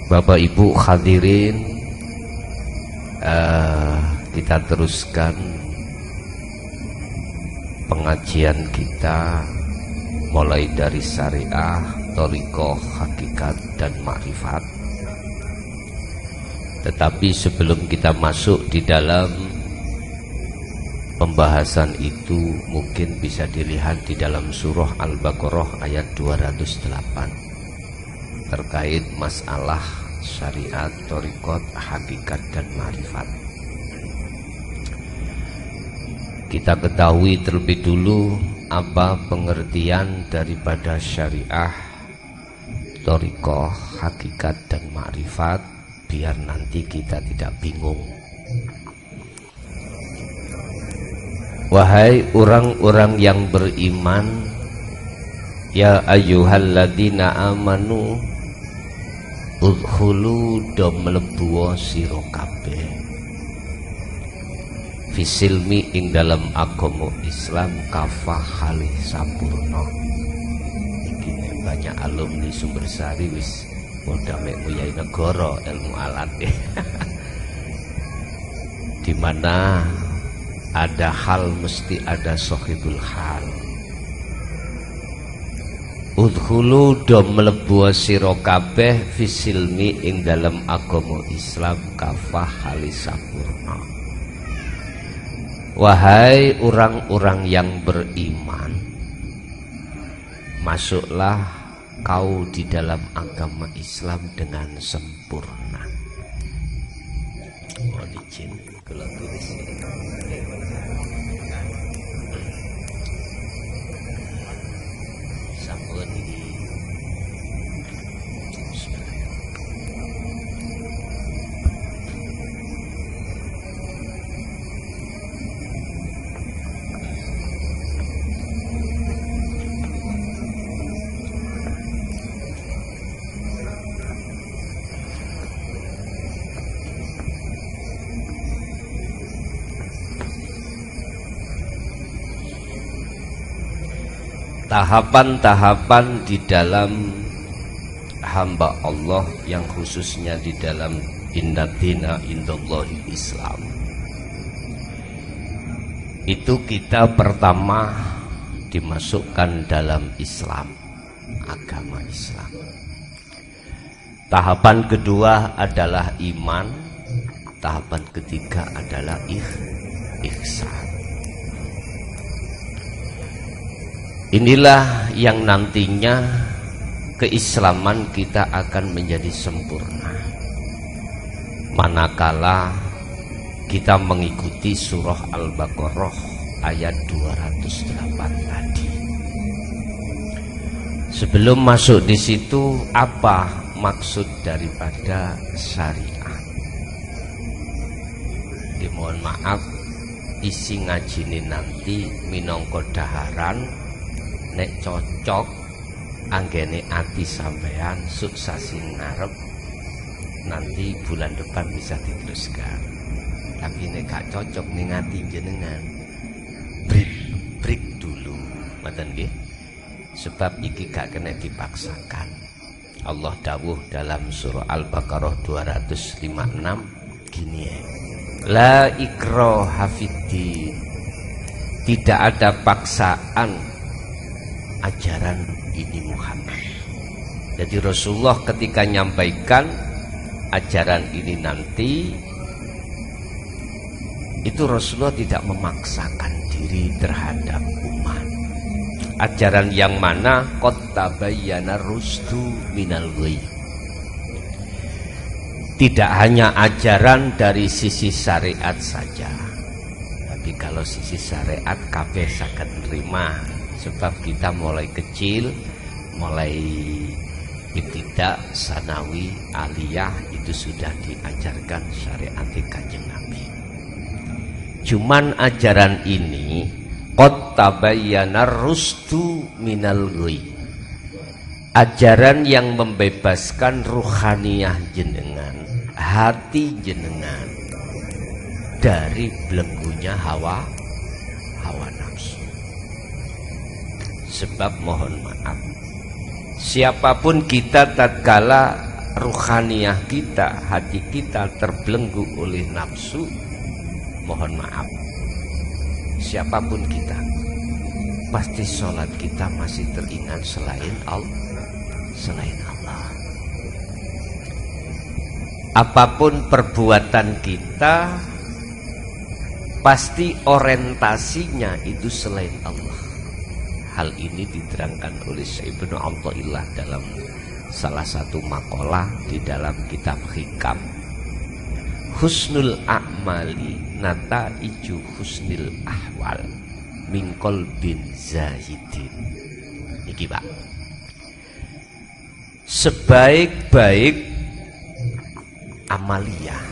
Bapak Ibu hadirin, kita teruskan pengajian kita mulai dari syariah, thariqah, hakikat dan ma'rifat. Tetapi sebelum kita masuk di dalam pembahasan itu, mungkin bisa dilihat di dalam surah Al-Baqarah ayat 208 terkait masalah syariat, thariqat, hakikat dan ma'rifat. Kita ketahui terlebih dulu apa pengertian daripada syariah, thariqah, hakikat dan ma'rifat, biar nanti kita tidak bingung. Wahai orang-orang yang beriman, ya ayyuhalladzina amanu udkhulu do mlebu sira kabeh fisilmi ing dalam agama Islam kafah halih sampurna. Iki banyak alumni Sumbersari wis padha mek nguyai negara ilmu alat di mana ada hal mesti ada sahibul hal. Udkhulu do mlebu sira kabeh fisilmi ing dalam agama Islam kafah halis sampurna. Wahai orang-orang yang beriman, masuklah kau di dalam agama Islam dengan sempurna. Mohon izin kula tulis sampun iki. Tahapan-tahapan di dalam hamba Allah yang khususnya di dalam innadina indallahi Islam. Itu kita pertama dimasukkan dalam Islam, agama Islam. Tahapan kedua adalah iman, tahapan ketiga adalah ihsan. Inilah yang nantinya keislaman kita akan menjadi sempurna manakala kita mengikuti surah Al-Baqarah ayat 208 tadi. Sebelum masuk di situ, apa maksud daripada syariat? Dimohon maaf, isi ngajini nanti minangka daharan. Nek cocok anggene ati sampean suksesi ngarep, nanti bulan depan bisa diteruskan. Tapi nek gak cocok ning ati jenengan, break dulu, ngoten nggih. Sebab iki gak kena dipaksakan. Allah dawuh dalam surah Al-Baqarah 256 gini ya. La ikraha fiddin. Tidak ada paksaan ajaran ini Muhammad. Jadi Rasulullah ketika nyampaikan ajaran ini nanti, itu Rasulullah tidak memaksakan diri terhadap umat. Ajaran yang mana qad tabayyana rusdu minal ghayy. Tidak hanya ajaran dari sisi syariat saja, tapi kalau sisi syariat kabeh saged nerima. Sebab kita mulai kecil, mulai ibtidak, sanawi, aliyah, itu sudah diajarkan syariat Kanjeng Nabi. Cuman ajaran ini qad tabayyana rusdu minal ghayy. Ajaran yang membebaskan ruhaniyah jenengan, hati jenengan dari belenggunya hawa nafsu. Sebab mohon maaf, siapapun kita tatkala ruhaniyah kita, hati kita terbelenggu oleh nafsu, mohon maaf, siapapun kita, pasti sholat kita masih teringat selain Allah. Apapun perbuatan kita, pasti orientasinya itu selain Allah. Hal ini diterangkan oleh Syekh Ibnu Athaillah dalam salah satu makalah di dalam kitab Hikam. Husnul a'mali nataiju husnil ahwal min qalbin zahidin. Niki Pak, sebaik-baik amaliyah,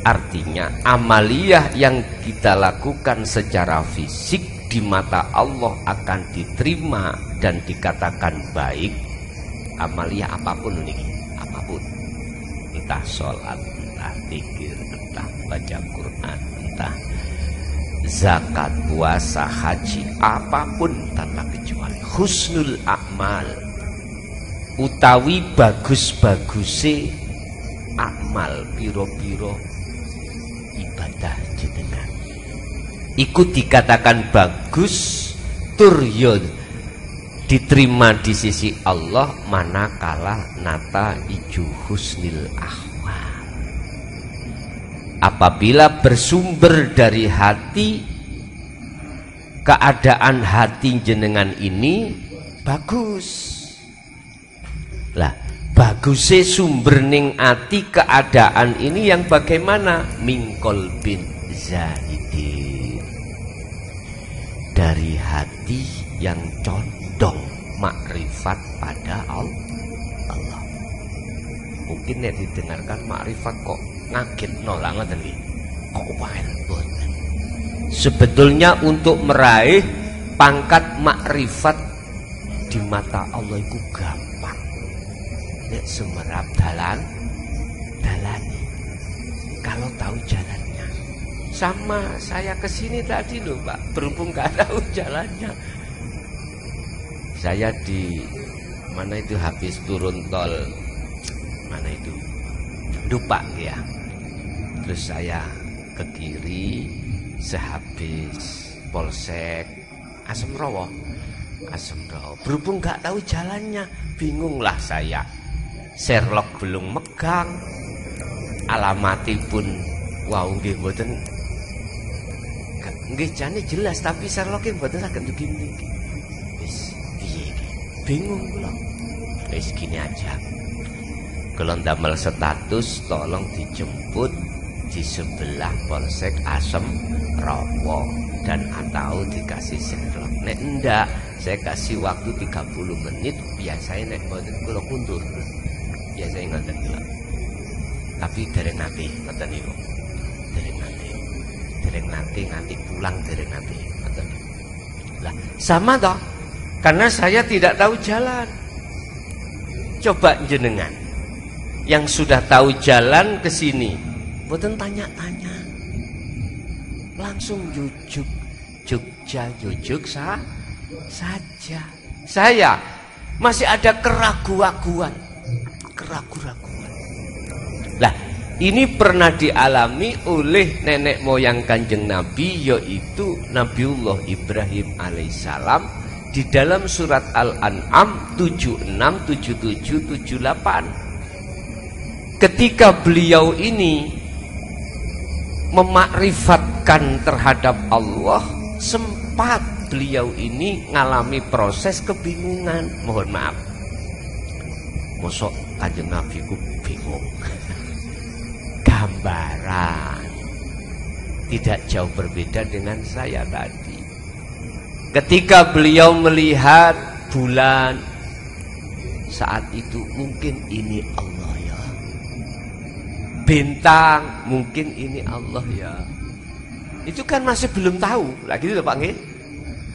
artinya amaliyah yang kita lakukan secara fisik di mata Allah akan diterima dan dikatakan baik. Amaliyah apapun ini, apapun, entah sholat, entah zikir, entah baca Quran, entah zakat, puasa, haji, apapun tanpa kecuali. Husnul a'mal utawi bagus-baguse amal piro-piro ibadah jenengan, ikut dikatakan bagus turyon diterima di sisi Allah, manakala nata iju husnil ahwal, apabila bersumber dari hati, keadaan hati jenengan ini bagus. Lah, bagusnya sumber ning ati, keadaan ini yang bagaimana? Mingkol bin zahidin, dari hati yang condong makrifat pada Allah. Mungkin nek didengarkan makrifat kok ngaget nolak ngoten iki. Kok wae boten. Sebetulnya untuk meraih pangkat makrifat di mata Allah itu gampang. Nek semerap dalane. Kalau tahu jalannya. Sama saya kesini tadi loh Pak, berhubung gak tahu jalannya. Saya di mana itu habis turun tol, mana itu Dupak ya. Terus saya ke kiri sehabis Polsek Asemrowo. Berhubung gak tahu jalannya, bingunglah saya. Sherlock belum megang, alamatipun wow nggih mboten. Nggih jane jelas tapi Sherlock mboten saged begini. Wis piye iki? Bingung kula. Wis gini aja. Kula ndamel status tolong dijemput di sebelah Polsek Asemrowo dan atau dikasih Sherlock. Nek enggak, saya kasih waktu 30 menit, biasanya nek mboten kula kundur. Biasanya ngoten kula. Tapi dereng nanti ngoten niku. Dereng nanti nganti pulang dereng nanti ngoten. Lah, sama toh. Karena saya tidak tahu jalan. Coba jenengan yang sudah tahu jalan ke sini, mboten tanya-tanya. Langsung jujuk saja. Saya masih ada keraguan. Lah, ini pernah dialami oleh nenek moyang Kanjeng Nabi, yaitu Nabiullah Ibrahim alaihissalam di dalam surat Al-An'am 76, 77, 78. Ketika beliau ini memakrifatkan terhadap Allah, sempat beliau ini ngalami proses kebingungan. Mohon maaf, mosok Kanjeng Nabi ku bingung. Gambaran tidak jauh berbeda dengan saya tadi. Ketika beliau melihat bulan, saat itu mungkin ini Allah ya. Bintang, mungkin ini Allah ya. Itu kan masih belum tahu. Lagi itu Pak nggih.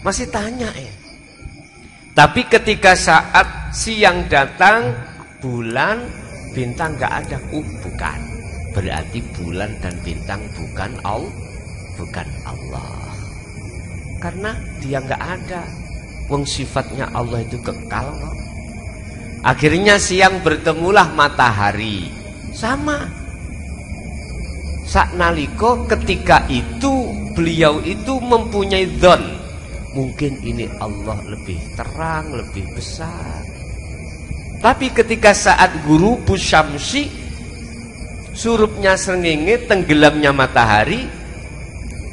Masih tanya ya. Tapi ketika saat siang datang, bulan, bintang nggak ada. Bukan. Berarti bulan dan bintang bukan Allah. Karena dia nggak ada. Wong sifatnya Allah itu kekal kok. Akhirnya siang bertemulah matahari. Sama. Saknaliko ketika itu beliau itu mempunyai dzon, mungkin ini Allah lebih terang, lebih besar. Tapi ketika saat guru Syamsi, surupnya srengenge, tenggelamnya matahari,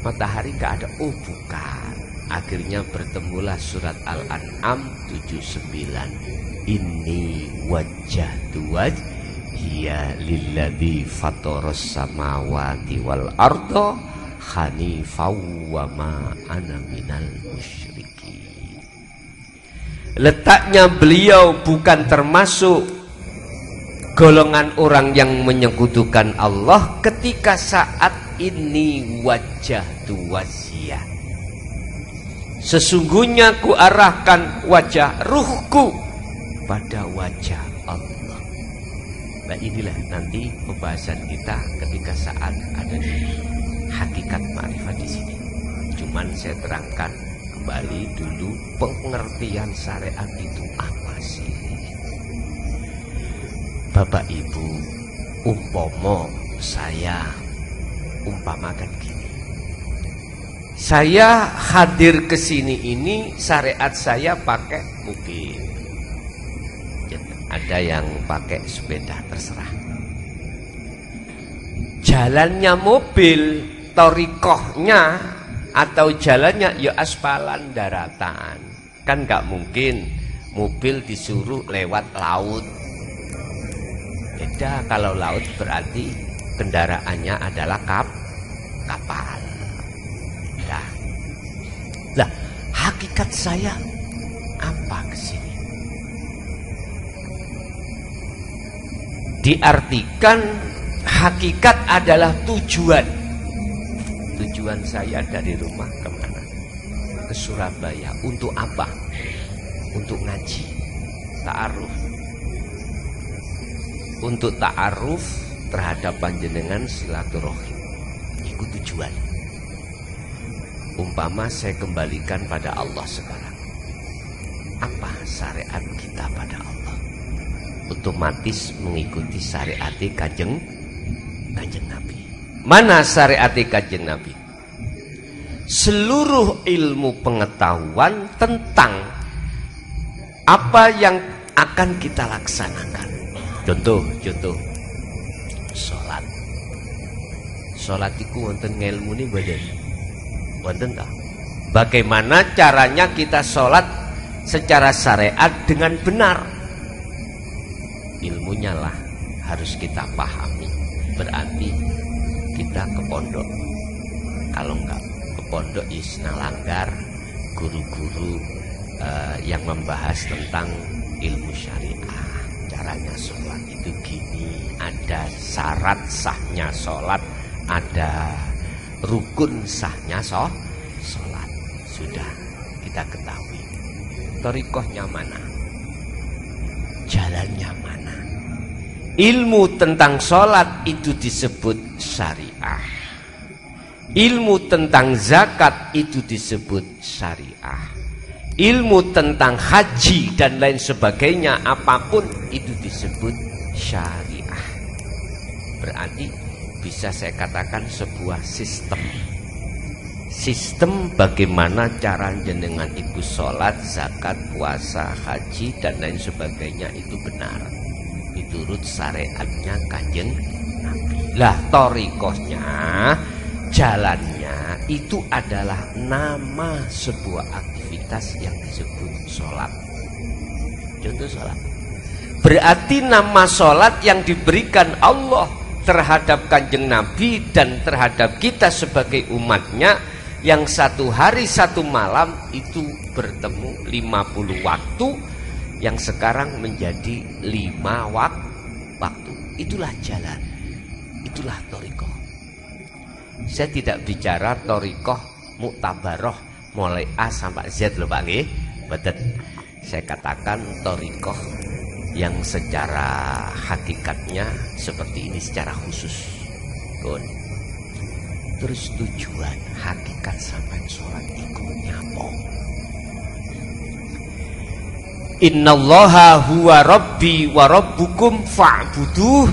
matahari gak ada. Oh bukan. Akhirnya bertemulah surat Al-An'am 79. Inni wajjahtu wajhiya lilladzi fataras samawati wal arda hanifan wa ma ana minal musyrikin. Letaknya beliau bukan termasuk golongan orang yang menyekutukan Allah ketika saat ini wajjahtu wajhiya. Sesungguhnya ku arahkan wajah ruhku pada wajah Allah. Nah inilah nanti pembahasan kita ketika saat ada di hakikat ma'rifat di sini. Cuman saya terangkan kembali dulu pengertian syariat itu apa sih? Bapak Ibu, saya umpamakan gini. Saya hadir ke sini ini syariat saya pakai mobil. Ada yang pakai sepeda, terserah. Jalannya mobil, torikohnya atau jalannya ya aspalan daratan. Kan nggak mungkin mobil disuruh lewat laut. Beda, kalau laut berarti kendaraannya adalah kapal. Nah, hakikat saya apa kesini? Diartikan hakikat adalah tujuan. Tujuan saya dari rumah kemana? Ke Surabaya. Untuk apa? Untuk ngaji, ta'aruf. Untuk ta'aruf terhadap panjenengan, silaturahim. Itu tujuan. Umpama saya kembalikan pada Allah sekarang. Apa syariat kita pada Allah? Otomatis mengikuti syariat Kanjeng Nabi. Mana syariat Kanjeng Nabi? Seluruh ilmu pengetahuan tentang apa yang akan kita laksanakan. Contoh sholat itu wonten ngelmune mboten? Wonten ta? Bagaimana caranya kita sholat secara syariat dengan benar? Ilmunya lah harus kita pahami. Berarti kita ke pondok. Kalau enggak ke pondok isna langgar guru-guru yang membahas tentang ilmu syariah. Caranya sholat itu gini, ada syarat sahnya sholat, ada rukun sahnya sholat. Sudah kita ketahui. Thariqahnya mana? Jalannya mana? Ilmu tentang sholat itu disebut syariah. Ilmu tentang zakat itu disebut syariah. Ilmu tentang haji dan lain sebagainya, apapun itu disebut syariah. Berarti bisa saya katakan sebuah sistem. Sistem bagaimana cara jenengan ibu sholat, zakat, puasa, haji dan lain sebagainya itu benar. Diturut syariatnya Kanjeng Nabi. Lah thariqahnya, jalannya itu adalah nama sebuah aktivitas yang disebut sholat. Contoh sholat. Berarti nama sholat yang diberikan Allah terhadap Kanjeng Nabi dan terhadap kita sebagai umatnya, yang satu hari satu malam itu bertemu 50 waktu, yang sekarang menjadi 5 waktu. Itulah jalan, itulah thariqah. Saya tidak bicara thariqah muktabaroh mulai A sampai Z loh Pak nggih. Betul. Saya katakan thariqah yang secara hakikatnya seperti ini secara khusus. Kun. Terus tujuan hakikat sampai sholat itu nyapa? Innallaha huwa rabbi wa rabbukum fa'buduh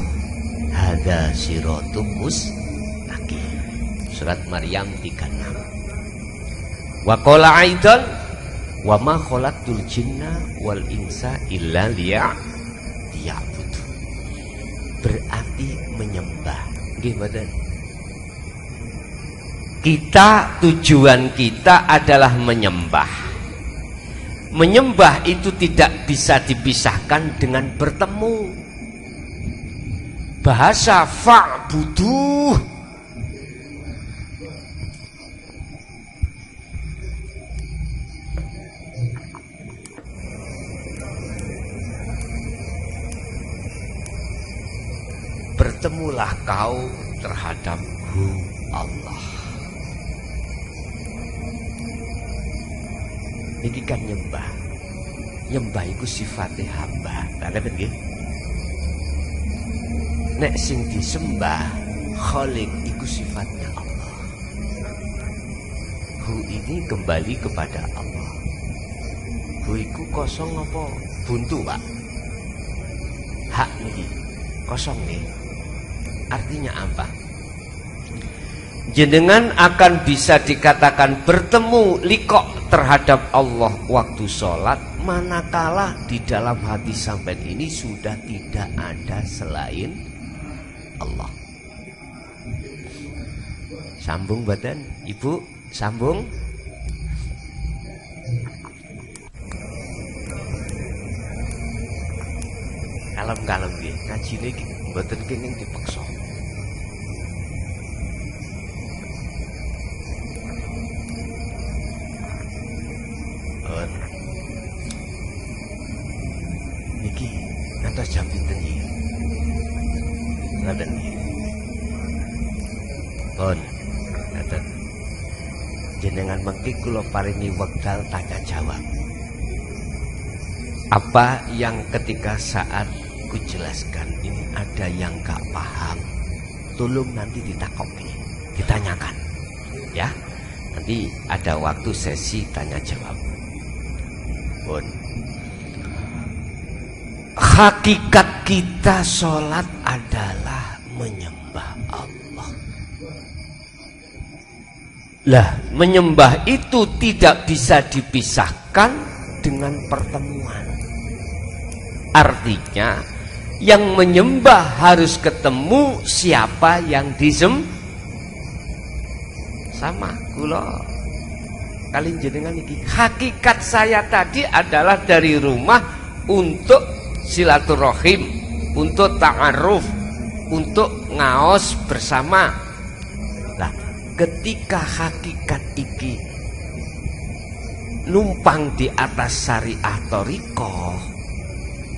hadza siratum mustaqim. Surat Maryam 36. Wa qala aidan wa ma khalaqtul jinna wal insa illa liya'budu. Berarti menyembah. Nggih mboten? Kita, tujuan kita adalah menyembah. Menyembah itu tidak bisa dipisahkan dengan bertemu. Bahasa fa'buduh, bertemulah kau terhadap-Hu Allah. Ini kan nyembah. Nyembah itu sifatnya hamba. Ngerti nggih? Nek sing disembah Khalik itu sifatnya Allah. Hu ini kembali kepada Allah. Hu itu kosong apa buntu, Pak? Hak niki kosong nih. Artinya apa? Jenengan akan bisa dikatakan bertemu likok terhadap Allah waktu sholat, manakala di dalam hati sampean ini sudah tidak ada selain Allah. Sambung badan, Ibu, sambung. Kalem-kalem nggih, ngajine mboten kenging dipaksa. Niki ngantos jam pinten iki? Ngaten nggih. Pun ngaten. Jenengan mengki kula paringi wekdal tanya jawab. Apa yang ketika saat ku jelaskan ini ada yang gak paham, tolong nanti ditakoki, ditanyakan, ya. Nanti ada waktu sesi tanya jawab. Pun. Hakikat kita sholat adalah menyembah Allah. Lah, menyembah itu tidak bisa dipisahkan dengan pertemuan. Artinya, yang menyembah harus ketemu siapa yang disembah. Sama kula kali jenengan iki. Hakikat saya tadi adalah dari rumah untuk silaturahim, untuk ta'aruf, untuk ngaos bersama. Nah, ketika hakikat iki numpang di atas syariah thariqah,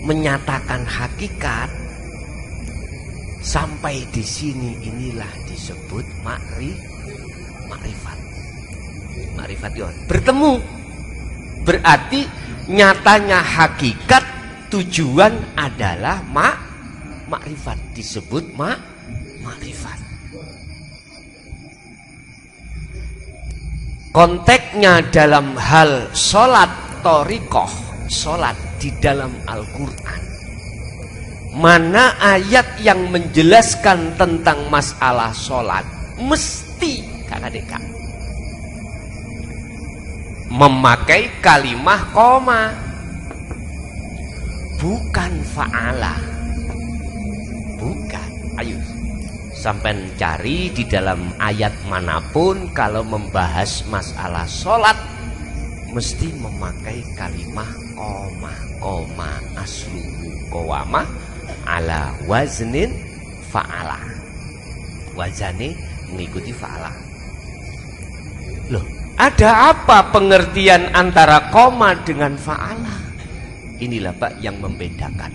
menyatakan hakikat, sampai di sini inilah disebut makrifat. Makrifat itu bertemu, berarti nyatanya hakikat, tujuan adalah makrifat, disebut makrifat. Konteksnya dalam hal sholat thariqah, sholat di dalam Al-Quran, mana ayat yang menjelaskan tentang masalah sholat mesti kakak-kakak memakai kalimah koma, bukan fa'ala. Bukan. Ayo sampai cari di dalam ayat manapun kalau membahas masalah sholat mesti memakai kalimah koma. Koma asluhu qawama ala waznin fa'ala. Wazane mengikuti fa'ala. Loh, ada apa pengertian antara koma dengan fa'ala? Inilah Pak yang membedakan.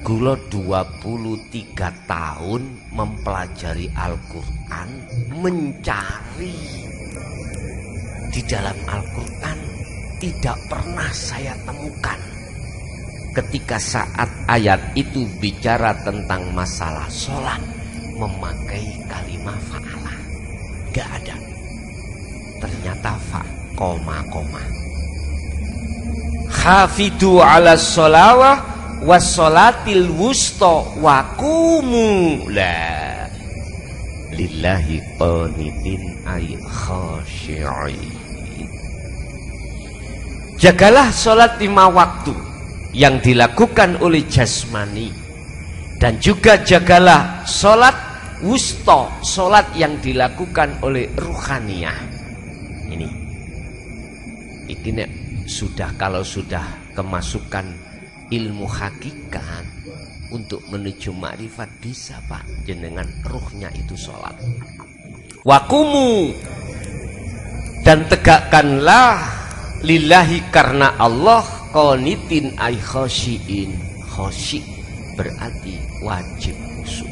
Kula 23 tahun mempelajari Al-Quran, mencari di dalam Al-Quran, tidak pernah saya temukan ketika saat ayat itu bicara tentang masalah sholat memakai kalimah fa'ala. Gak ada. Ternyata koma. Hafidu ala sholawah wassolatil wusta waqumu la lillahi qanitin ay khashi'in. Jagalah sholat 5 waktu yang dilakukan oleh jasmani, dan juga jagalah sholat wusta, sholat yang dilakukan oleh ruhaniyah. Ini sudah, kalau sudah kemasukan ilmu hakikat untuk menuju makrifat, bisa Pak, jenengan ruhnya itu sholat. Wakumu, dan tegakkanlah lillahi karena Allah, qanitin ay khashiin. Khashi berarti wajib khusyuk.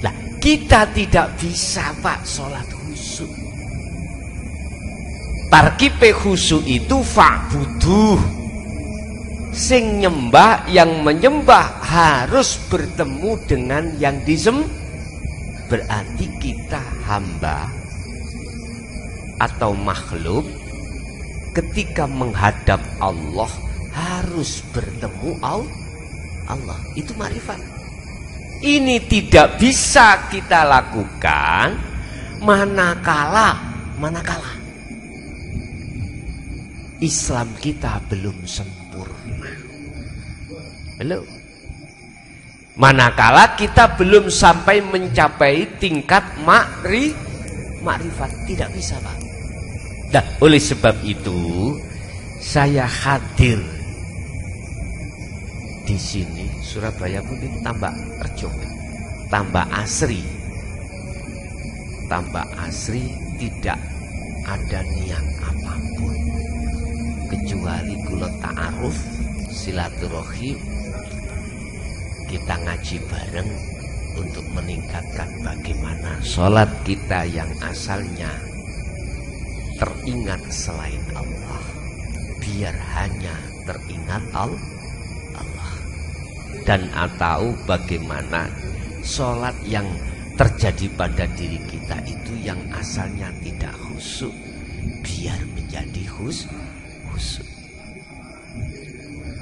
Lah kita tidak bisa Pak sholat khusyuk. Tarkibe khusyuk itu fa'buduh, sing nyembah, yang menyembah harus bertemu dengan yang disembah. Berarti kita hamba atau makhluk ketika menghadap Allah harus bertemu Allah. Itu makrifat. Ini tidak bisa kita lakukan manakala Islam kita belum sempurna. Belum. Manakala kita belum sampai mencapai tingkat makrifat, tidak bisa Pak. Nah, oleh sebab itu saya hadir di sini Surabaya mungkin tambah Rejo, tambah asri, tidak ada niat apapun kecuali kula ta'aruf, silaturahim, kita ngaji bareng untuk meningkatkan bagaimana sholat kita yang asalnya teringat selain Allah, biar hanya teringat Allah, dan atau bagaimana sholat yang terjadi pada diri kita itu yang asalnya tidak khusyuk, biar menjadi khusyuk.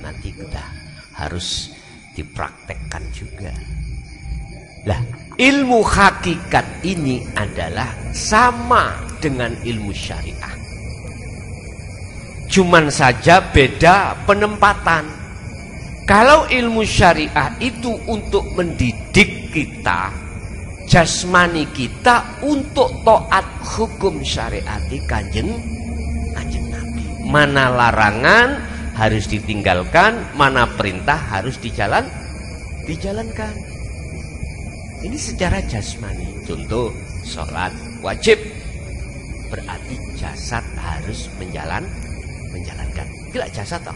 Nanti kita harus dipraktekkan juga. Lah, ilmu hakikat ini adalah sama dengan ilmu syariah, cuman saja beda penempatan. Kalau ilmu syariah itu untuk mendidik kita, jasmani kita, untuk taat hukum syariat kanjeng Nabi. Mana larangan harus ditinggalkan, mana perintah harus dijalankan. Ini secara jasmani. Contoh, sholat wajib, berarti jasad harus menjalankan. Tidak jasad toh.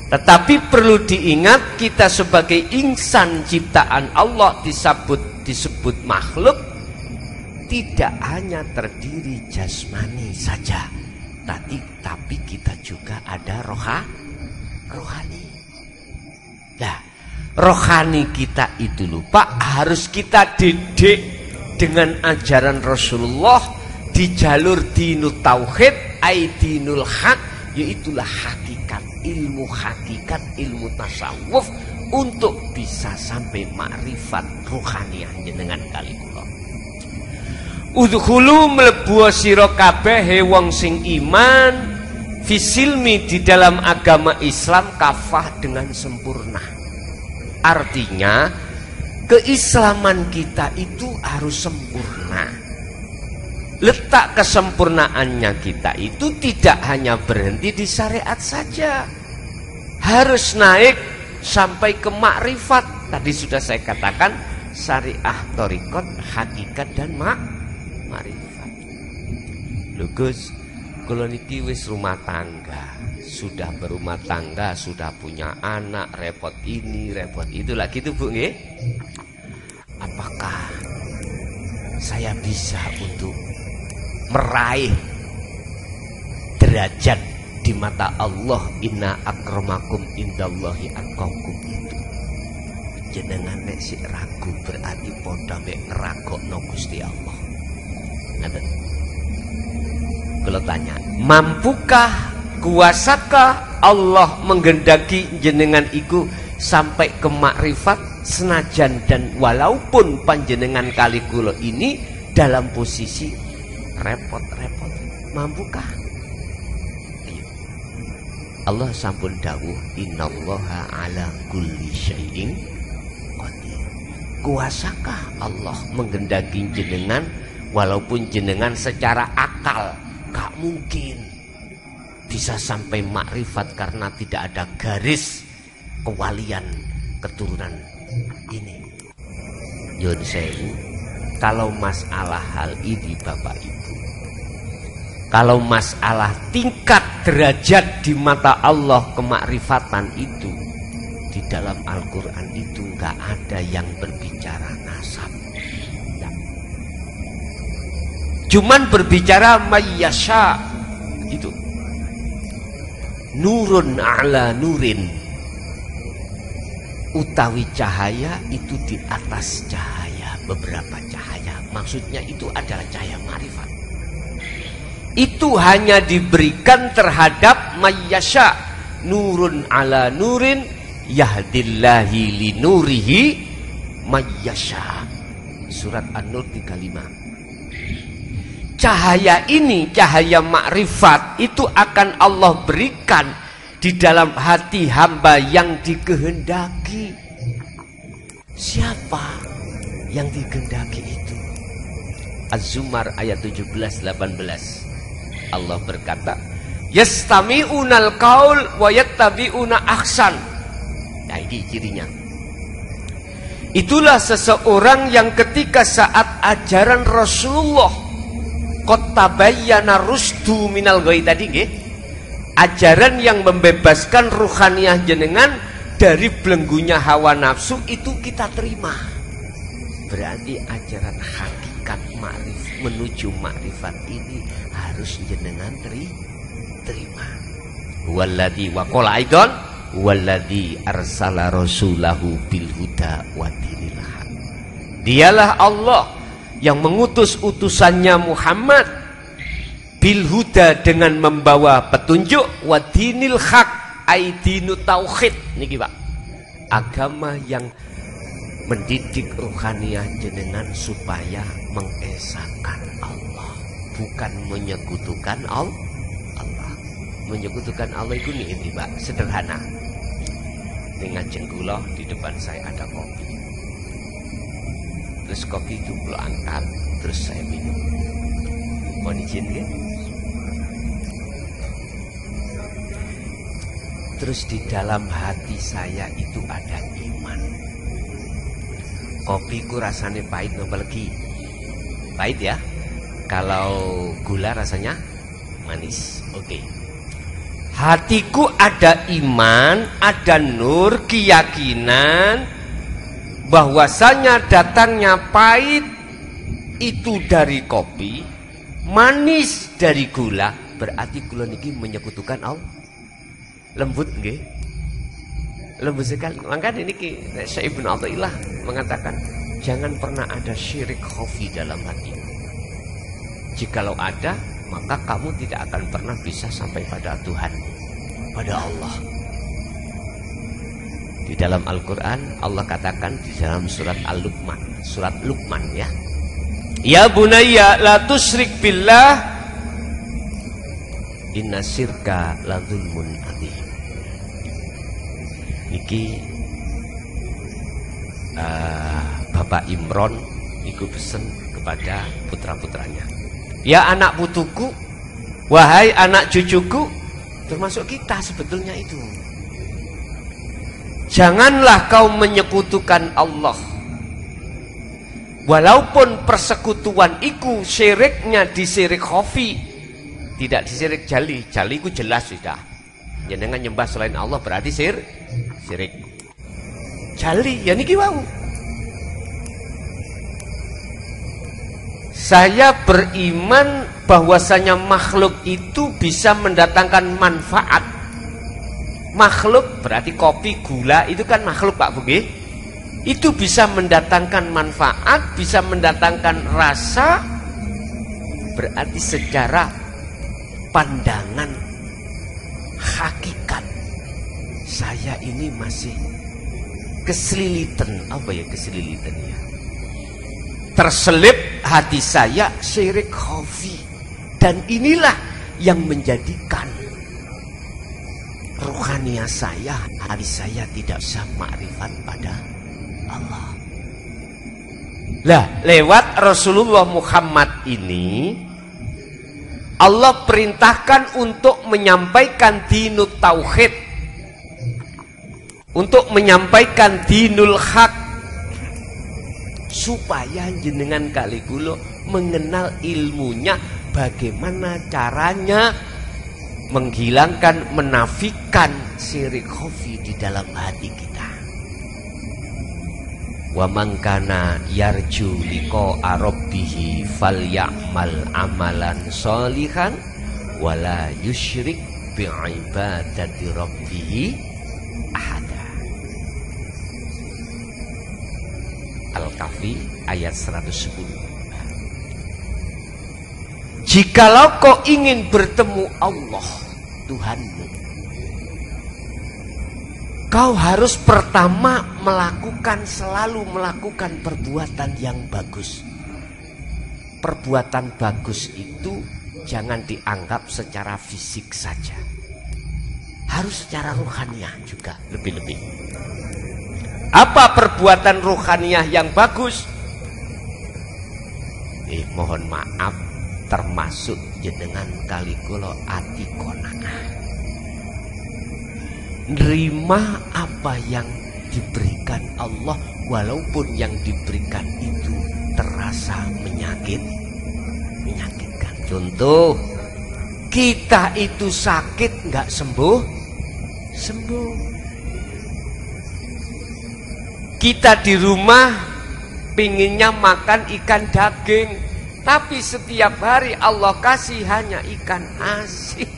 Tetapi perlu diingat, kita sebagai insan ciptaan Allah disebut makhluk, tidak hanya terdiri jasmani saja, tapi kita juga ada rohani. Nah, rohani kita itu lupa, harus kita didik dengan ajaran Rasulullah di jalur dinut tauhid, dinul haq, yaitulah hakikat, ilmu tasawuf, untuk bisa sampai makrifat rohaniahnya dengan kali kula. Udkhulu mlebu sira kabeh wong sing iman fisilmi, di dalam agama Islam, kafah, dengan sempurna. Artinya keislaman kita itu harus sempurna. Letak kesempurnaannya kita itu tidak hanya berhenti di syariat saja, harus naik sampai ke makrifat. Tadi sudah saya katakan, syariah, thariqat, hakikat, dan makrifat. Lho Gus, kula niki wis rumah tangga, sudah berumah tangga, sudah punya anak, repot ini, repot itu lagi itu Bu nggih. Apakah saya bisa untuk meraih derajat di mata Allah, inna akramakum indallahi atqakum itu? Jenengan nek sik ragu berarti padha mek ngragokno Gusti Allah. Kalau tanya, mampukah kuasakah Allah menggendaki jenengan iku sampai ke makrifat senajan dan walaupun panjenengan kali kula ini dalam posisi repot-repot, mampukah? Ayo. Allah sampun dawuh innallaha ala kulli syai'in qadir. Kuasakah Allah menggendaki jenengan walaupun jenengan secara akal gak mungkin bisa sampai makrifat karena tidak ada garis kewalian keturunan ini. Yun sewu, kalau masalah hal ini Bapak Ibu, kalau masalah tingkat derajat di mata Allah kemakrifatan itu, di dalam Al-Quran itu nggak ada yang berbicara nasab. Cuman berbicara mayyasha itu. Nurun ala nurin, utawi cahaya itu di atas cahaya, beberapa cahaya, maksudnya itu adalah cahaya ma'rifat. Itu hanya diberikan terhadap mayyasha. Nurun ala nurin yahdillahi li nurihi mayyasha. Surat An-Nur 35. Cahaya ini, cahaya makrifat itu akan Allah berikan di dalam hati hamba yang dikehendaki. Siapa yang dikehendaki itu? Az-Zumar ayat 17-18. Allah berkata, yastami'unal qaul wa yattabi'una ahsan. Nah, ini cirinya. Itulah seseorang yang ketika saat ajaran Rasulullah qad tabayyana rusdu minal ghoi tadi nggih, ajaran yang membebaskan ruhaniyah jenengan dari belenggunya hawa nafsu itu kita terima. Berarti ajaran hakikat ma'rif menuju ma'rifat ini harus jenengan terima. Walladzi waqala aidon walladzi arsala rasulahu bil huda wa dinil haq. Dialah Allah yang mengutus utusannya Muhammad bil huda dengan membawa petunjuk wa dinil haq aidinu tauhid niki Pak, agama yang mendidik ruhaniyah jenengan supaya mengesahkan Allah, bukan menyekutukan Allah. Menyekutukan Allah itu nih ini Pak, sederhana. Dengan jengkulah di depan saya ada kopi. Terus kopi itu lo angkat, terus saya minum. Mohon izin ya. Terus di dalam hati saya itu ada iman. Kopi ku rasanya pahit apalagi. Pahit ya. Kalau gula rasanya manis. Oke. Hatiku ada iman, ada nur, keyakinan bahwasanya datangnya pahit itu dari kopi, manis dari gula, berarti gula niki menyekutukan Allah. Lembut nggih? Lembut sekali. Makanya niki Syekh Ibnu Athaillah mengatakan, jangan pernah ada syirik khafi dalam hatimu. Jikalau ada, maka kamu tidak akan pernah bisa sampai pada Tuhan, pada Allah. Di dalam Al-Quran Allah katakan di dalam surat Al-Luqman, surat Luqman ya, ya bunayya la tusyrik billah inna syirka la dzulmun adzim. Niki Bapak Imron iku pesen kepada putra-putranya, ya anak putuku, wahai anak cucuku, termasuk kita sebetulnya itu. Janganlah kau menyekutukan Allah. Walaupun persekutuan iku syiriknya di syirik khafi, tidak di syirik jali. Jali itu jelas sudah. Jangan nyembah selain Allah berarti syirik. Jali ya niki wau. Saya beriman bahwasanya makhluk itu bisa mendatangkan manfaat. Makhluk berarti kopi, gula itu kan makhluk Pak Bugi. Itu bisa mendatangkan manfaat, bisa mendatangkan rasa. Berarti secara pandangan hakikat saya ini masih keselilitan. Apa ya keselilitan ya? Terselip hati saya syirik khafi. Dan inilah yang menjadikan rohania saya, hati saya tidak bisa makrifat pada Allah. Lah, lewat Rasulullah Muhammad ini Allah perintahkan untuk menyampaikan dinut tauhid, untuk menyampaikan dinul haq, supaya jenengan kali kula mengenal ilmunya, bagaimana caranya menghilangkan, menafikan syirik khafi di dalam hati kita. Wa man kana yarju liqa'a rabbih falyamal amalan sholihan wala yusyrik bi'ibadati rabbih ahada. Al-Kahfi ayat 110. Jikalau kau ingin bertemu Allah Tuhanmu, kau harus pertama selalu melakukan perbuatan yang bagus. Perbuatan bagus itu jangan dianggap secara fisik saja, harus secara rohaniah juga lebih-lebih. Apa perbuatan rohaniah yang bagus? Mohon maaf, termasuk jenengan kali kula ati qanaah, nerima apa yang diberikan Allah, walaupun yang diberikan itu terasa menyakitkan. Contoh, kita itu sakit nggak sembuh. Kita di rumah pinginnya makan ikan daging, tapi setiap hari Allah kasih hanya ikan asin.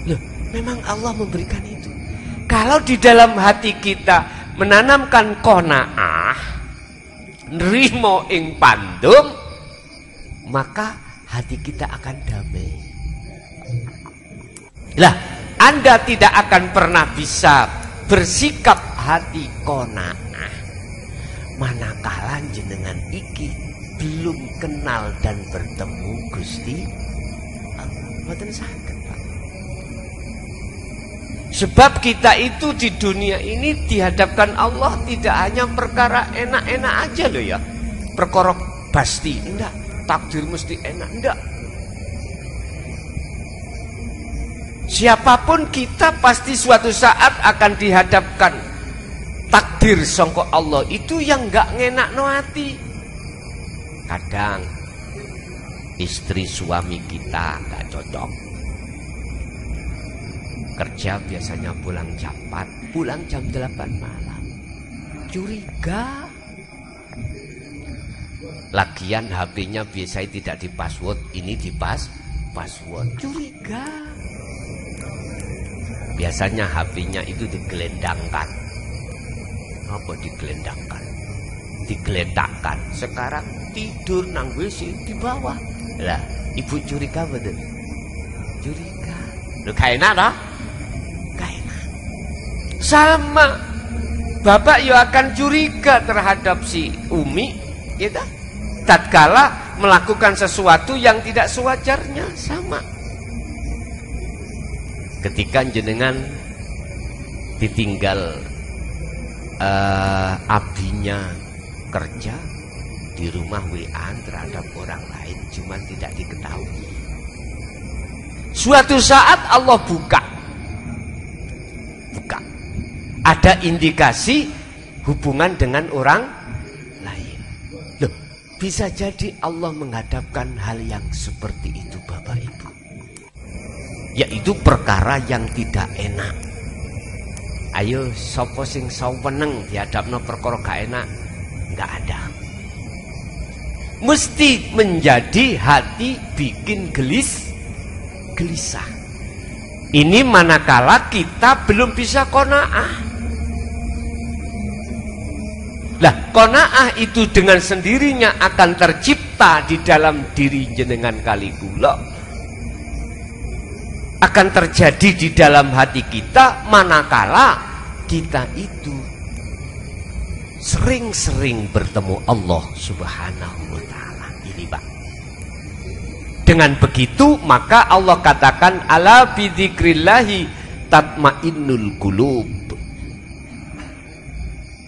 Loh, memang Allah memberikan itu. Kalau di dalam hati kita menanamkan qanaah, nrimo ing pandum, maka hati kita akan damai. Lah, Anda tidak akan pernah bisa bersikap hati qanaah manakala jenengan iki belum kenal dan bertemu Gusti Allah. Mboten saged, Pak. Sebab kita itu di dunia ini dihadapkan Allah tidak hanya perkara enak-enak aja loh ya. Perkara pasti enggak, takdir mesti enak enggak. Siapapun kita pasti suatu saat akan dihadapkan takdir sangka Allah itu yang enggak ngenakno hati. Kadang istri suami kita enggak cocok. Kerja biasanya pulang jam 4, pulang jam 8 malam. Curiga. Lagian HP-nya biasanya tidak di password, ini di password. Curiga. Biasanya HP-nya itu digelendangkan. Apa digelendangkan? Digeletakkan. Sekarang tidur nang WC di bawah. Lah, ibu curiga betul? Curiga. Lu kayak enak. Sama bapak ya akan curiga terhadap si Umi, gitu. Tatkala melakukan sesuatu yang tidak sewajarnya, sama. Ketika jenengan ditinggal abinya kerja di rumah WA terhadap orang lain, cuman tidak diketahui. Suatu saat Allah buka. Ada indikasi hubungan dengan orang lain. Loh, bisa jadi Allah menghadapkan hal yang seperti itu, Bapak Ibu. Yaitu perkara yang tidak enak. Ayo, sapa sing saweneng dihadapno perkara gak enak? Enggak ada. Mesti menjadi hati bikin gelisah. Ini manakala kita belum bisa qanaah. Lah, qanaah itu dengan sendirinya akan tercipta di dalam diri jenengan kali kula akan terjadi di dalam hati kita manakala kita itu sering-sering bertemu Allah Subhanahu wa ta'ala. Ini Pak. Dengan begitu maka Allah katakan ala bidzikrillahi tatmainnul qulub.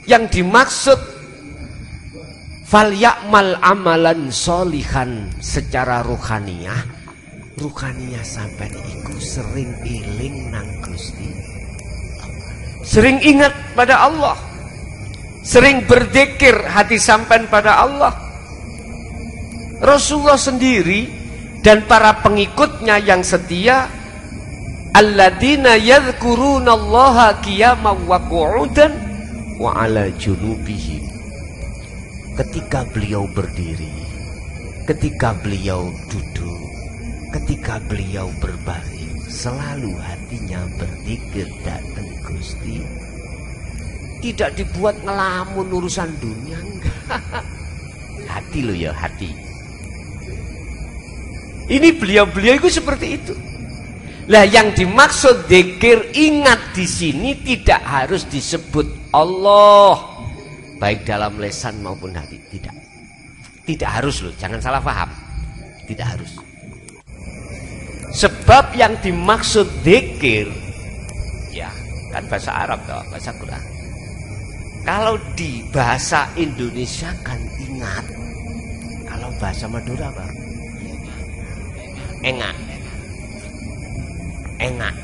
Yang dimaksud fal ya'mal amalan sholihan secara ruhaniyah sampai iku sering eling nang Gusti, sering ingat pada Allah, sering berzikir hati sampean pada Allah. Rasulullah sendiri dan para pengikutnya yang setia, alladzina yadhkurunallaha qiyaman wa qu'udan wa ala junubihim. Ketika beliau berdiri, ketika beliau duduk, ketika beliau berbaring, selalu hatinya berzikir datang Gusti. Tidak dibuat ngelamun urusan dunia, enggak. Hati lo ya, hati. Ini beliau-beliau itu seperti itu. Lah yang dimaksud zikir ingat di sini tidak harus disebut Allah, baik dalam lesan maupun hati, tidak. Tidak harus loh, jangan salah paham. Tidak harus. Sebab yang dimaksud zikir ya kan bahasa Arab toh, bahasa Quran. Kalau di bahasa Indonesia kan ingat. Kalau bahasa Madura apa? Engak. Engak.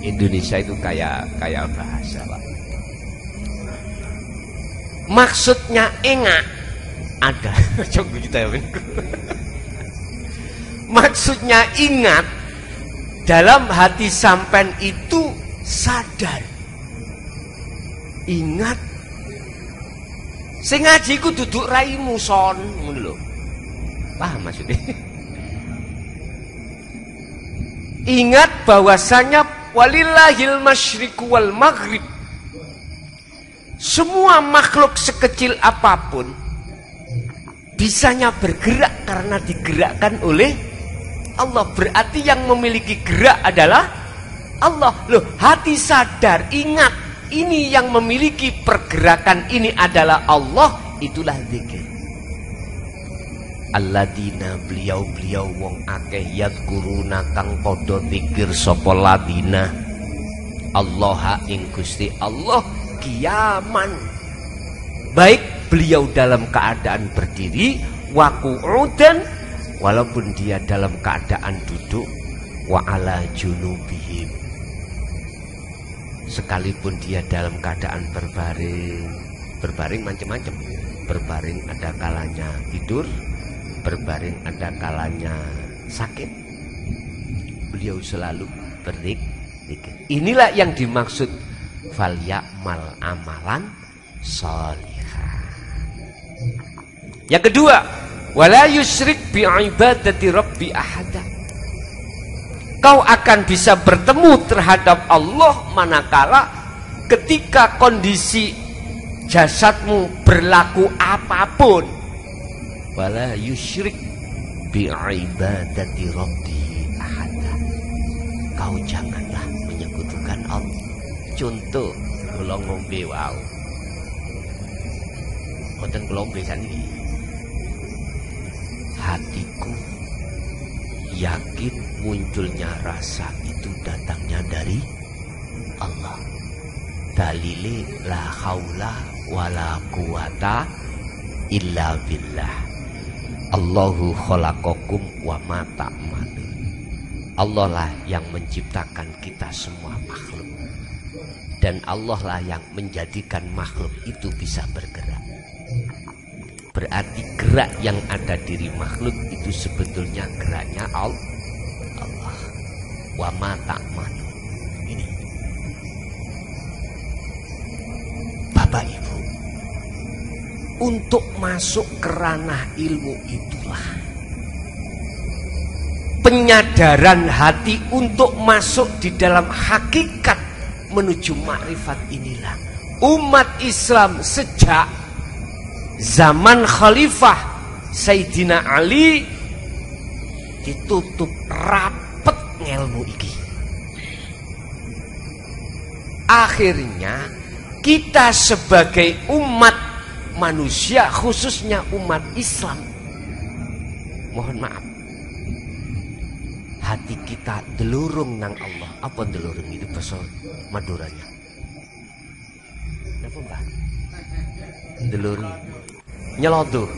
Indonesia itu kayak bahasa Pak. Maksudnya engak ada. Coba kita ya. Maksudnya ingat, dalam hati sampean itu sadar. Ingat. Sing ngaji ku duduk raimu son, ngono lho. Paham maksudnya? Ingat bahwasanya walillahil masyriqu wal maghrib. Semua makhluk sekecil apapun bisanya bergerak karena digerakkan oleh Allah. Berarti yang memiliki gerak adalah Allah. Loh, hati sadar, ingat, ini yang memiliki pergerakan ini adalah Allah, itulah zikir. Alladzina beliau-beliau wong akeh yadkuruna kang padha zikir sapa ladina Allah ing Gusti Allah qiyaman, baik beliau dalam keadaan berdiri, wa qu'udan walaupun dia dalam keadaan duduk, wa ala junubihim sekalipun dia dalam keadaan berbaring. Berbaring macam-macam. Berbaring ada kalanya tidur, berbaring ada kalanya sakit. Beliau selalu berzikir. Inilah yang dimaksud fal ya'mal amalan sholihan. Yang kedua, wala yusyrik bi ibadati rabbi ahada. Kau akan bisa bertemu terhadap Allah manakala ketika kondisi jasadmu berlaku apapun. Wala yusyrik bi ibadati rabbi ahada. Kau janganlah menyekutukan Allah. Contoh, kula ngombe wae. Mboten kula ngombe saniki. Hatiku yakin munculnya rasa itu datangnya dari Allah. Dalile la haula wala quwata illa billah. Allahu khalaqakum wa ma ta'malun. Allah lah yang menciptakan kita semua makhluk, dan Allah lah yang menjadikan makhluk itu bisa bergerak. Berarti gerak yang ada diri makhluk itu sebetulnya geraknya Allah. Wa ma ta'malun. Ini Bapak Ibu, untuk masuk ke ranah ilmu itulah penyadaran hati untuk masuk di dalam hakikat menuju makrifat. Inilah umat Islam sejak zaman Khalifah Sayyidina Ali ditutup rapet ngelmu iki. Akhirnya kita sebagai umat manusia, khususnya umat Islam, mohon maaf, hati kita delurung nang Allah. Apa delurung itu bahasa Maduranya? Apa mbak? Delurung, nyelodoh,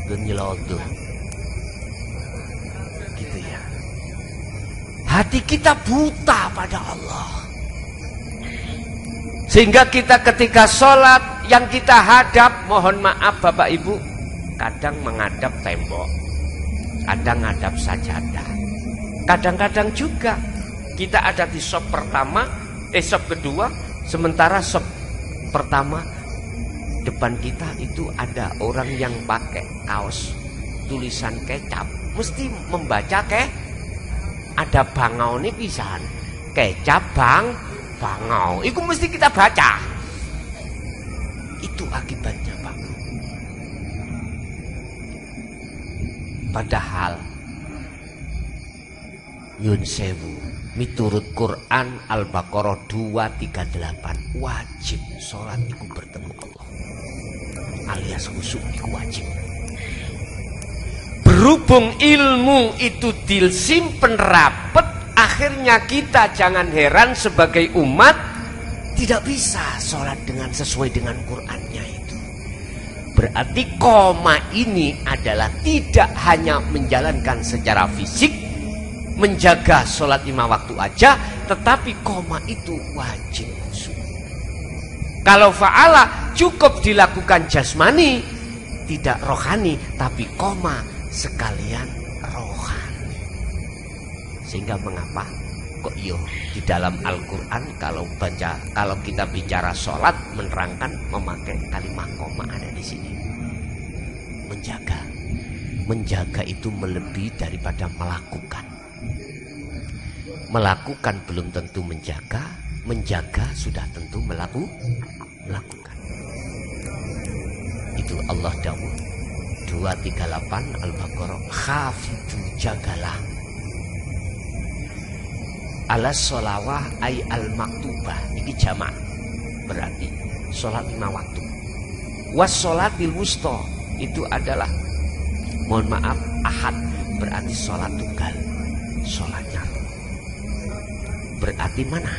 dan nyelodoh, gitu ya. Hati kita buta pada Allah. Sehingga kita ketika sholat yang kita hadap, mohon maaf Bapak Ibu, kadang menghadap tembok, kadang menghadap sajadah. Kadang-kadang juga kita ada di sop pertama, sop kedua, sementara sop pertama depan kita itu ada orang yang pakai kaos tulisan kecap, mesti membaca ada bangau nih pisan, kecap bangau, itu mesti kita baca. Itu akibatnya Pak. Padahal nyun sewu, miturut Quran Al-Baqarah 238 wajib sholat iku bertemu Allah, alias khusyuk iku wajib. Berhubung ilmu itu disimpen rapet, akhirnya kita jangan heran sebagai umat tidak bisa sholat dengan sesuai dengan Qur'annya itu. Berarti koma ini adalah tidak hanya menjalankan secara fisik, menjaga sholat 5 waktu aja, tetapi koma itu wajib khusyuk. Kalau fa'ala cukup dilakukan jasmani, tidak rohani, tapi koma sekalian rohani. Sehingga mengapa kok di dalam Al-Quran kalau kita bicara sholat menerangkan memakai kalimat koma ada di sini. Menjaga itu melebihi daripada melakukan. Melakukan belum tentu menjaga sudah tentu melakukan. Itu Allah dawuh 238 Al-Baqarah, khafidu jagalah ala sholawah ay al maktubah, ini jamak, berarti sholat 5 waktu. Was sholatil wusta itu adalah, mohon maaf, ahad, berarti sholat tunggal, sholatnya berarti mana?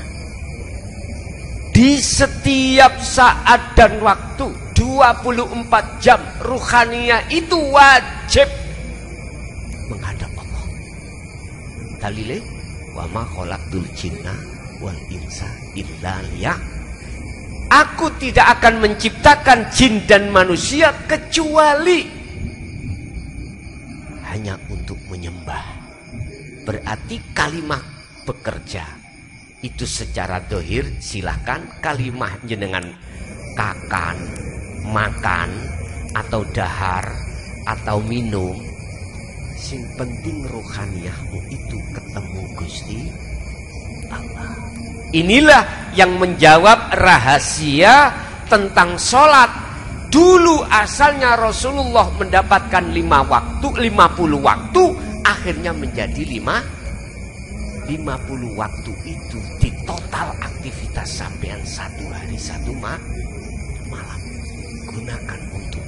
Di setiap saat dan waktu 24 jam ruhaniyah itu wajib menghadap Allah. Dalilnya wa ma khalaqtul jinna wal insa illa aku tidak akan menciptakan jin dan manusia kecuali hanya untuk menyembah. Berarti kalimat bekerja itu secara dohir silahkan, kalimat jenengan kakan, makan atau dahar atau minum, sing penting rohaniyahmu itu ketemu Gusti Allah. Inilah yang menjawab rahasia tentang sholat. Dulu asalnya Rasulullah mendapatkan 50 waktu, akhirnya menjadi 50 waktu itu di total aktivitas sampean 1 hari 1 malam. Gunakan untuk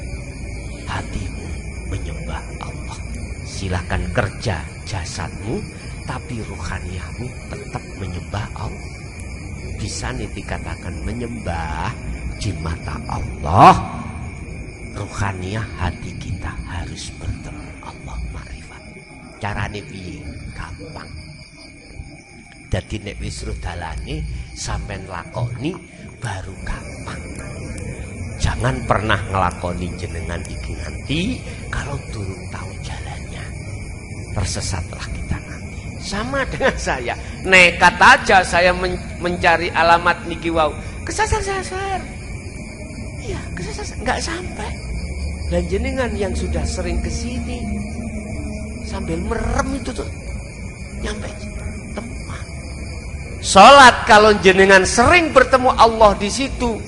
hatimu menyembah Allah. Silahkan kerja jasadmu, tapi ruhaniyahmu tetap menyembah Allah. Bisa nih dikatakan menyembah di mata Allah. Ruhaniyah hati kita harus bertemu Allah, makrifat. Carane piye? Gampang. Dadi nek wis rudalane sampean lakoni baru gampang. Jangan pernah ngelakoni jenengan iki nanti kalau durung tahu jalannya. Tersesatlah kita nanti. Sama dengan saya, nekat aja saya mencari alamat niki wau. Kesasar-sasar. Iya, kesasar nggak sampai. Dan jenengan yang sudah sering kesini sambil merem itu tuh nyampe tepat. Sholat kalau jenengan sering bertemu Allah di situ,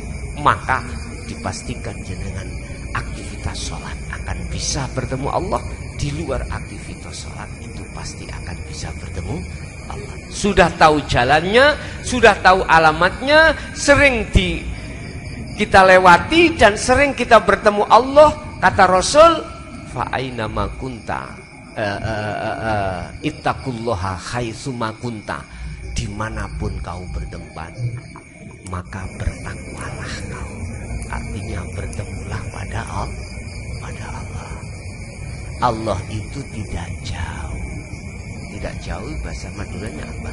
maka dipastikan jenengan aktivitas sholat akan bisa bertemu Allah di di luar aktivitas sholat itu pasti akan bisa bertemu Allah. Sudah tahu jalannya, sudah tahu alamatnya, sering kita lewati dan sering kita bertemu Allah. Kata Rasul, fa aina ma kunta ittaqullaha haitsu ma kunta. Dimanapun kau bertempat, maka bertakwalah kau. Artinya bertemulah pada Allah. Allah itu tidak jauh. Tidak jauh bahasa Maduranya apa?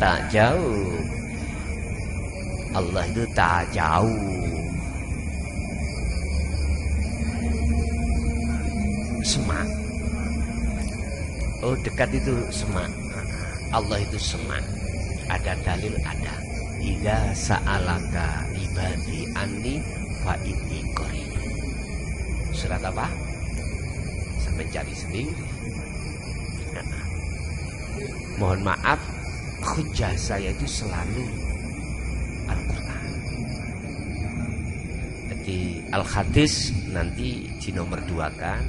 Tak jauh. Allah itu tak jauh. Semak. Oh, dekat itu semak. Allah itu semak. Ada dalil, ada. Idza sa'alaka ibadi anni fa inni qarib. Surat apa? Sampai cari sendiri. Mohon maaf, hujah saya itu selalu Al-Quran. Jadi Al-Hadis nanti di nomor 2 kan,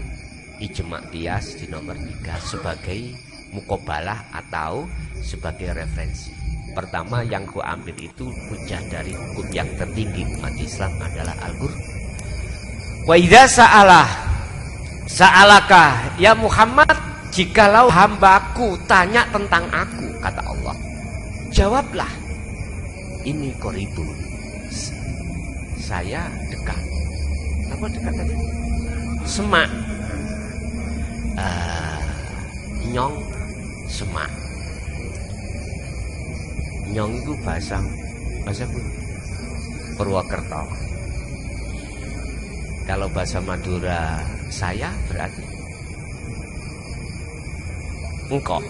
ijma' qiyas di nomor 3 sebagai mukobalah atau sebagai referensi. Pertama yang ku ambil itu hujah dari hukum yang tertinggi umat Islam adalah Al-Quran. Wa idza sa'alaka ya Muhammad, jikalau hambaku tanya tentang aku, kata Allah, jawablah, ini qaribun, saya dekat. Apa dekat tadi? Semak. Nyong semak. Nyong itu bahasa Purwokerto. Kalau bahasa Madura saya berarti engkok.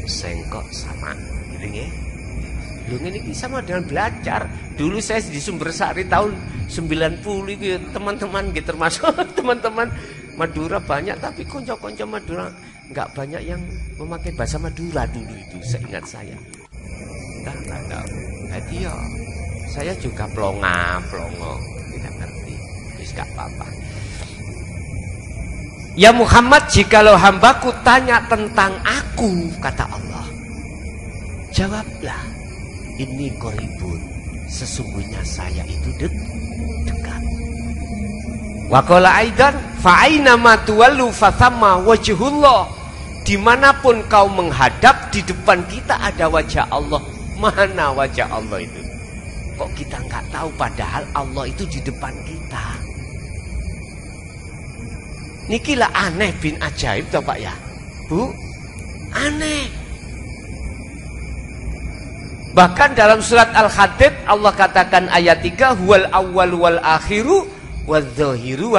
Sengkok sama gitu ya. Lu ini sama dengan belajar. Dulu saya di Sumbersari tahun 90 itu teman-teman gitu, termasuk teman-teman Madura banyak, tapi konco-konco Madura nggak banyak yang memakai bahasa Madura dulu itu, seingat saya. Nggak tahu. Jadi ya saya juga plongo, tidak ngerti. Wis gak apa-apa. Ya Muhammad, jikalau hambaku tanya tentang aku, kata Allah, jawablah, ini qaribun, sesungguhnya saya itu dekat. Wa qala aidan fa aina ma tuwallu fa thamma wajhullah. Dimanapun kau menghadap, di depan kita ada wajah Allah. Mana wajah Allah itu? Kok kita nggak tahu, padahal Allah itu di depan kita. Nikilah aneh bin ajaib toh Pak ya, Bu, aneh. Bahkan dalam surat Al-Hadid Allah katakan ayat 3, huwal awwal wal akhiru wal zahiru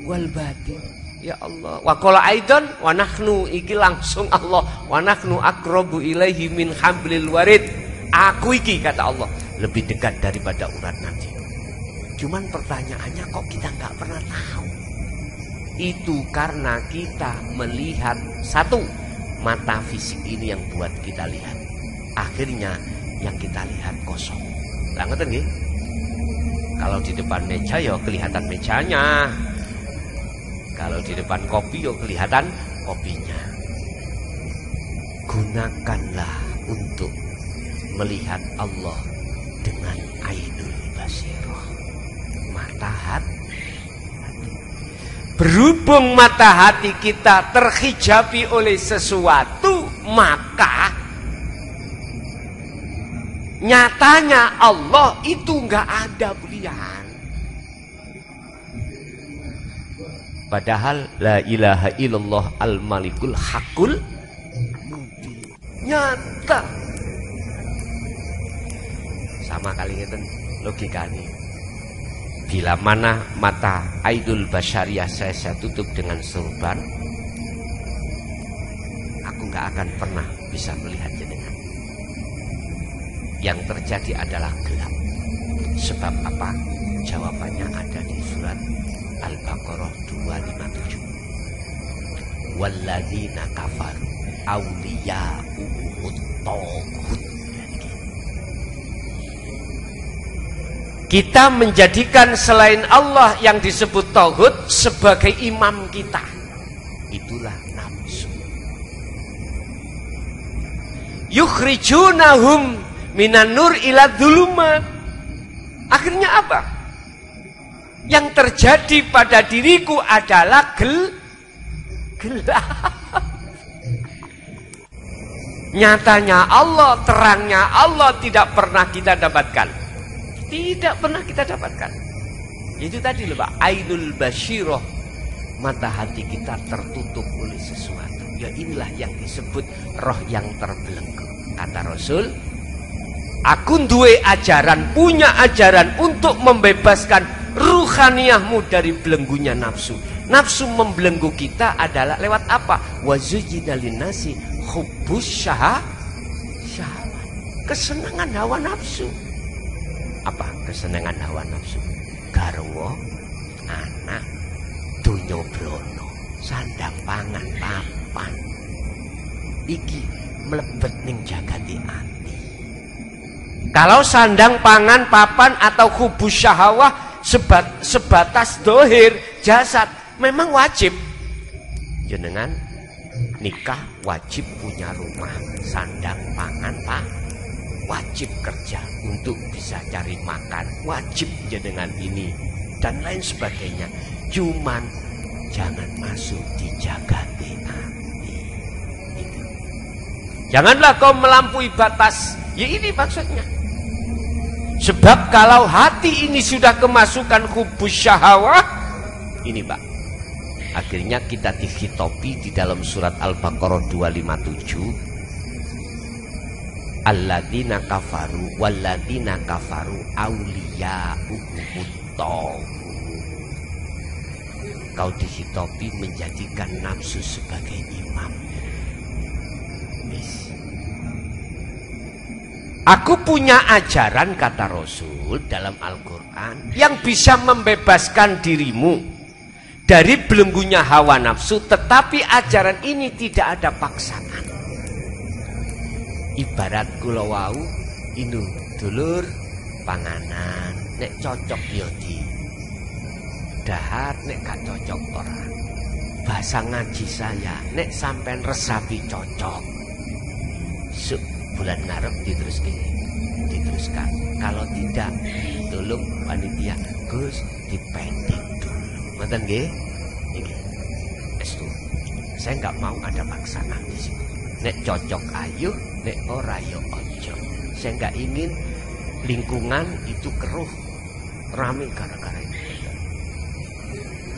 wal batin. Ya Allah, wa qala aidan wa nahnu, iki langsung Allah, wa nahnu aqrabu ilaihi min hablil warid. Aku iki, kata Allah, lebih dekat daripada urat nadi. Cuman pertanyaannya kok kita nggak pernah tahu. Itu karena kita melihat satu, mata fisik ini yang buat kita lihat. Akhirnya yang kita lihat kosong. Lah ngoten nggih. Kalau di depan meja ya kelihatan mejanya. Kalau di depan kopi ya kelihatan kopinya. Gunakanlah untuk melihat Allah dengan ainul basirah, mata hati. Berhubung mata hati kita terhijabi oleh sesuatu, maka nyatanya Allah itu nggak ada bulian. Padahal la ilaha illallah al-malikul hakul mubin. Nyata. Sama kali ngeten logikanya. Bila mana mata aidul basyariah saya tutup dengan sorban, aku nggak akan pernah bisa melihat jenengan. Yang terjadi adalah gelap. Sebab apa? Jawabannya ada di surat Al-Baqarah 257. Walladzina kafaru awliya'uhut taghut. Kita menjadikan selain Allah yang disebut taghut sebagai imam kita. Itulah nafsu. Yukhrijunahum minan nur ila dzulumat. Akhirnya apa? Yang terjadi pada diriku adalah gelap. Nyatanya Allah, terangnya Allah tidak pernah kita dapatkan. Tidak pernah kita dapatkan. Itu tadi loh Pak, ainul basyirah, mata hati kita tertutup oleh sesuatu. Ya inilah yang disebut roh yang terbelenggu. Kata Rasul, aku duwe ajaran, punya ajaran untuk membebaskan ruhaniyahmu dari belenggunya nafsu. Nafsu membelenggu kita adalah lewat apa? Wazujina linnasi hubbus syahwat, kesenangan hawa nafsu. Apa kesenangan hawa nafsu? Garwa, anak, donya brono, sandang pangan papan. Iki mlebet ning jagate ati. Kalau sandang pangan papan atau hubbus syahwat sebatas dohir jasad, memang wajib. Jenengan nikah wajib punya rumah, sandang pangan pak, wajib kerja untuk bisa cari makan, wajib jenengan ini dan lain sebagainya. Cuman jangan masuk di jagate ati. Itu. Janganlah kau melampaui batas. Ya ini maksudnya. Sebab kalau hati ini sudah kemasukan hubbus syahwat, ini Pak, akhirnya kita dikhitopi di dalam surat Al-Baqarah 257. Alladzina kafaru walladzina kafaru awliya'uhumut taghut. Kau dikhitopi menjadikan nafsu sebagai imam. Aku punya ajaran, kata Rasul dalam Al-Quran, yang bisa membebaskan dirimu dari belenggunya hawa nafsu, tetapi ajaran ini tidak ada paksaan. Ibarat kula wau inu dulur panganan, nek cocok ya di dahar, nek gak cocok ora. Bahasa ngaji saya, nek sampean resapi cocok, bulan ngarep diteruskan. Kalau tidak, tolong panitia Gus dipending dulu. Ngoten nggih? Iki. Estu. Saya nggak mau ada paksaan di sini. Nek cocok ayo, nek ora yo ojo. Saya nggak ingin lingkungan itu keruh, rame gara-gara ini.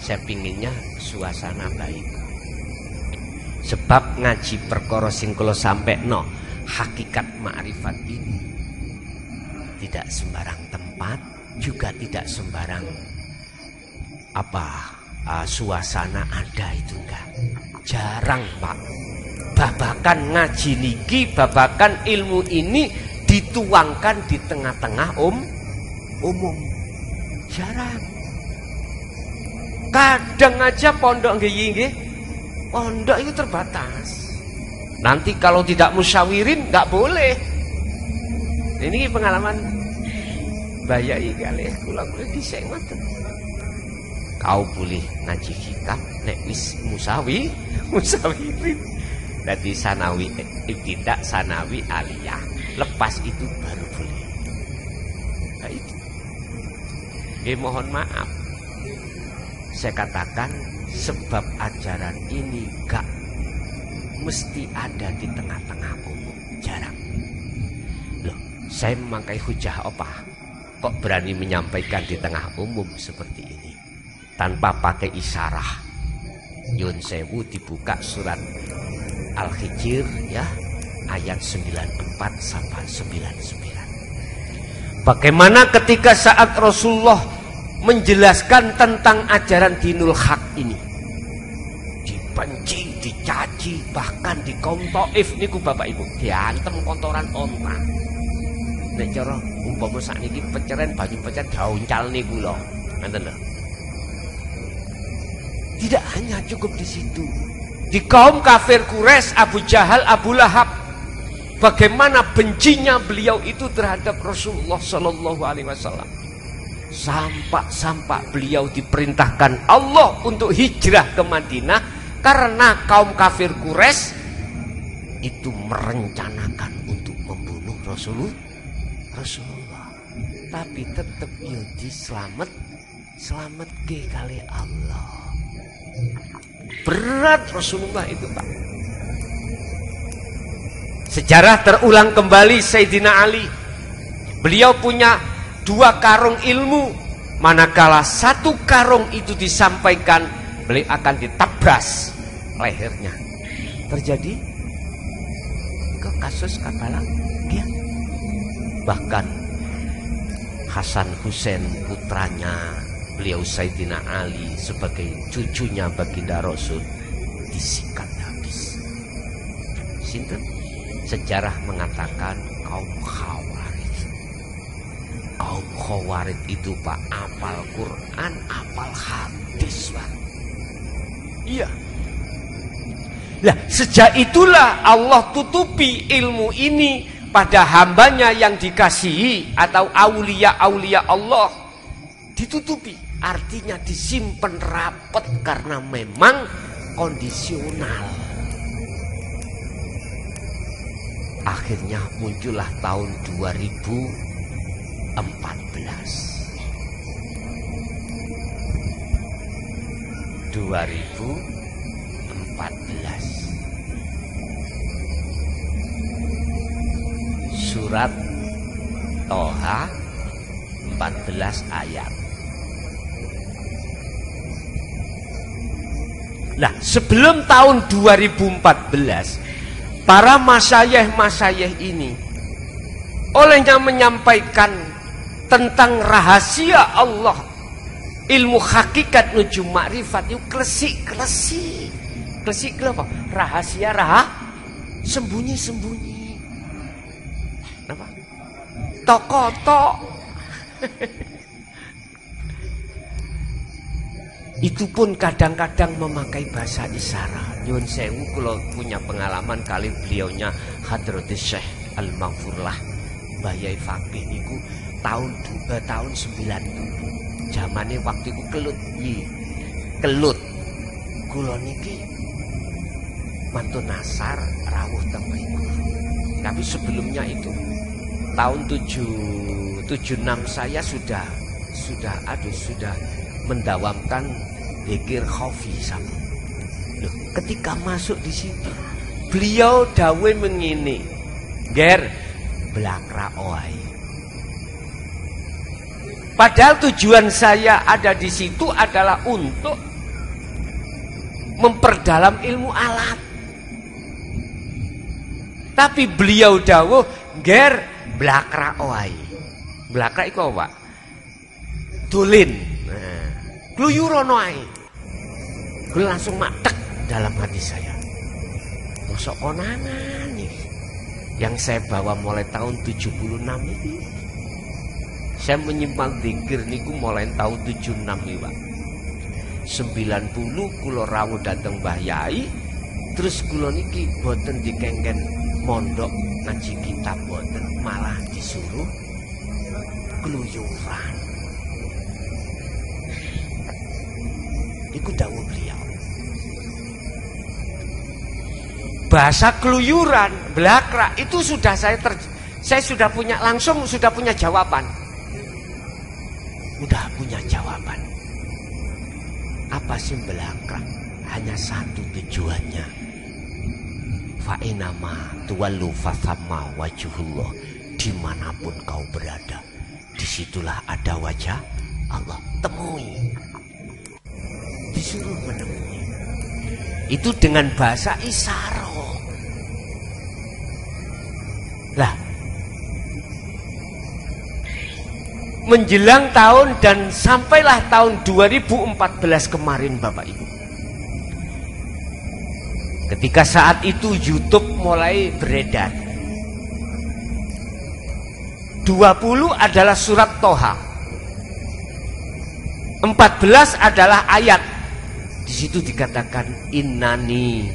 Saya pinginnya suasana baik. Sebab ngaji perkara sing kula sampekno, hakikat ma'rifat ini tidak sembarang tempat, juga tidak sembarang suasana ada, itu enggak. Jarang Pak. Babakan ngaji niki, babakan ilmu ini dituangkan di tengah-tengah umum. Jarang. Kadang aja pondok nggih, pondok itu terbatas. Nanti kalau tidak musyawirin nggak boleh. Ini pengalaman bayai kali kula dhisik ngoten. Kau boleh ngaji kitab nek wis musawirin. Dadi sanawi ibtidak, sanawi aliyah. Lepas itu baru boleh. Nah itu. Mohon maaf. Saya katakan sebab ajaran ini gak mesti ada di tengah-tengah umum, jarang. Loh, saya memakai hujah apa? Kok berani menyampaikan di tengah umum seperti ini tanpa pakai isyarah? Yun sewu dibuka surat Al-Hijr ya, ayat 94 sampai 99. Bagaimana ketika saat Rasulullah menjelaskan tentang ajaran dinul haq ini, dibenci, dicaci, bahkan di kaum Taif niku Bapak Ibu diantem kontoran onta. Nek cara umpama sakniki peceren banyu pecer dauncal niku lho, ngoten lho. Tidak hanya cukup di situ. Di kaum kafir Quraisy, Abu Jahal, Abu Lahab, bagaimana bencinya beliau itu terhadap Rasulullah Sallallahu Alaihi Wasallam, Sampai beliau diperintahkan Allah untuk hijrah ke Madinah karena kaum kafir Quraisy itu merencanakan untuk membunuh Rasulullah. Tapi tetap yudi selamat ke kali Allah. Berat Rasulullah itu, Pak. Sejarah terulang kembali Sayyidina Ali. Beliau punya 2 karung ilmu, manakala 1 karung itu disampaikan, beliau akan ditabras lehernya. Terjadi ke kasus Karbala. Ya. Bahkan Hasan Husain putranya beliau Sayyidina Ali sebagai cucunya baginda Rasul disikat habis. Sinten? Sejarah mengatakan kaum Khawarij itu, Pak, apal Quran, apal hadis, Pak. Iya. Nah, sejak itulah Allah tutupi ilmu ini pada hambanya yang dikasihi atau aulia-aulia Allah. Ditutupi, artinya disimpan rapat karena memang kondisional. Akhirnya muncullah tahun 2014. Surat Toha 14 ayat. Nah, sebelum tahun 2014, para masyayikh ini olehnya menyampaikan tentang rahasia Allah, ilmu hakikat nujum makrifat itu klesik apa? Rahasia sembunyi. Apa? Tok. Itu pun kadang-kadang memakai bahasa isyarat. Nyun sewu kalau punya pengalaman kali beliaunya Hadratus Syekh Al-Maghfurlah Mbah Yai Fakih niku tahun 90. Zamane waktu iku kelut. Kula niki mantun nasar rawuh teng mriku. Tapi sebelumnya itu tahun 76 saya sudah mendawamkan zikir khafi sama. Loh, ketika masuk di situ, beliau dawe mengini, ger blakra oai. Padahal tujuan saya ada di situ adalah untuk memperdalam ilmu alat. Tapi beliau dawuh ger blakra oai. Blakra iku apa? Dolin. Nah, kluyurono ae. Gue langsung matek dalam hati saya. Mosok konangan nih. Yang saya bawa mulai tahun 76 ini. Saya menyimpang zikir niku mulai tahun 76 iki, Pak. 90 kula rawuh dateng Mbah Yai, terus kula niki boten dikengken mondok ngaji kitab boten, malah disuruh keluyuran. Iku dawuh beliau. Bahasa keluyuran, blakra itu sudah saya sudah punya jawaban. Udah punya jawaban. Apa sih blakra? Hanya satu tujuannya. Fa inama tuwallu fathamma wajhullah. Dimanapun kau berada, disitulah ada wajah Allah. Temui. Disuruh menemui. Itu dengan bahasa isyarat. Lah, menjelang tahun dan sampailah tahun 2014 kemarin Bapak Ibu. Ketika saat itu YouTube mulai beredar. 20 adalah surat Toha. 14 adalah ayat. Di situ dikatakan innani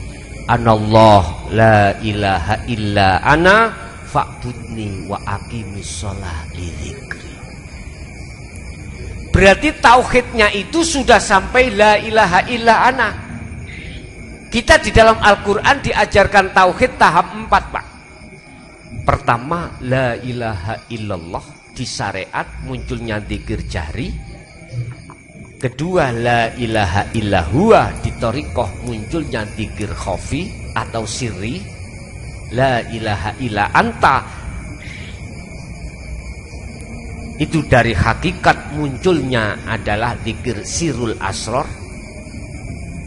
anallah la ilaha illa ana fa'budni wa aqimis shalah li dzikri. Berarti tauhidnya itu sudah sampai la ilaha illa ana. Kita di dalam Al-Quran diajarkan tauhid tahap 4, Pak. Pertama, la ilaha illallah, di syariat munculnya dzikir jahri. Kedua, la ilaha illahuwa, di thariqah munculnya dzikir khafi atau sirri. La ilaha illa anta, itu dari hakikat munculnya adalah dzikir sirrul asrar.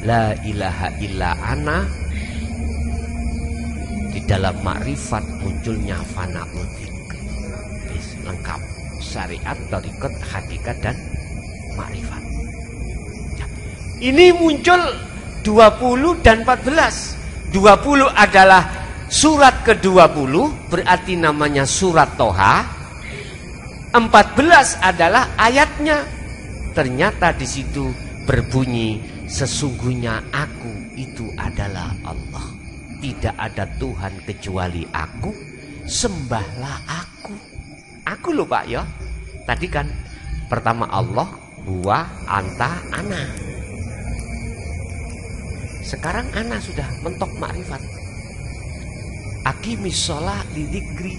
La ilaha illa ana, di dalam makrifat munculnya fanaul dzikr. Lengkap syariat, thariqat, hakikat dan makrifat. Ini muncul 20 dan 14. 20 adalah surat ke-20, berarti namanya surat Toha. 14 adalah ayatnya. Ternyata di situ berbunyi, sesungguhnya aku itu adalah Allah. Tidak ada Tuhan kecuali aku, sembahlah aku. Aku loh Pak ya. Tadi kan pertama Allah, huwa, anta, ana. Sekarang ana sudah mentok makrifat. Aqimis sholat lidzikri,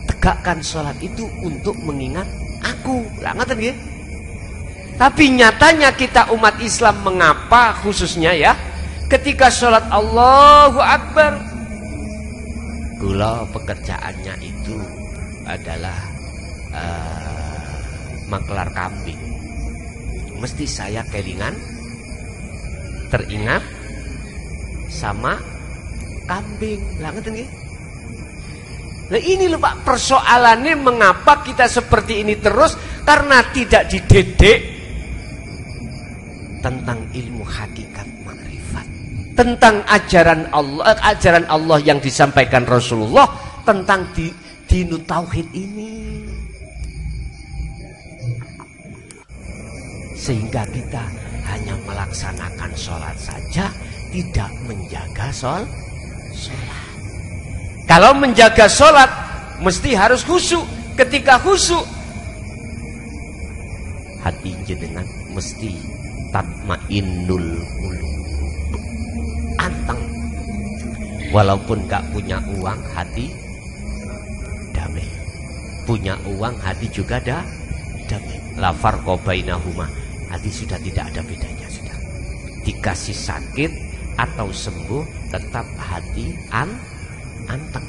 tegakkan sholat itu untuk mengingat aku. Lah ngoten nggih. Tapi nyatanya kita umat Islam mengapa khususnya ya, ketika sholat Allahu Akbar, kula pekerjaannya itu adalah maklar kambing. Mesti saya kelingan, teringat sama kambing. Lah ngeten nggih. Nah ini loh Pak persoalannya, mengapa kita seperti ini terus, karena tidak dididik tentang ilmu hakikat makrifat, tentang ajaran Allah yang disampaikan Rasulullah tentang dinu tauhid ini. Sehingga kita hanya melaksanakan sholat saja, tidak menjaga sholat. Kalau menjaga sholat mesti harus khusyuk. Ketika khusyuk, hati jenengan mesti tatmainnul qulub, anteng. Walaupun gak punya uang, hati damai. Punya uang, hati juga damai. La farqa bainahuma, hati sudah tidak ada bedanya sudah. Dikasih sakit atau sembuh, tetap hati anteng.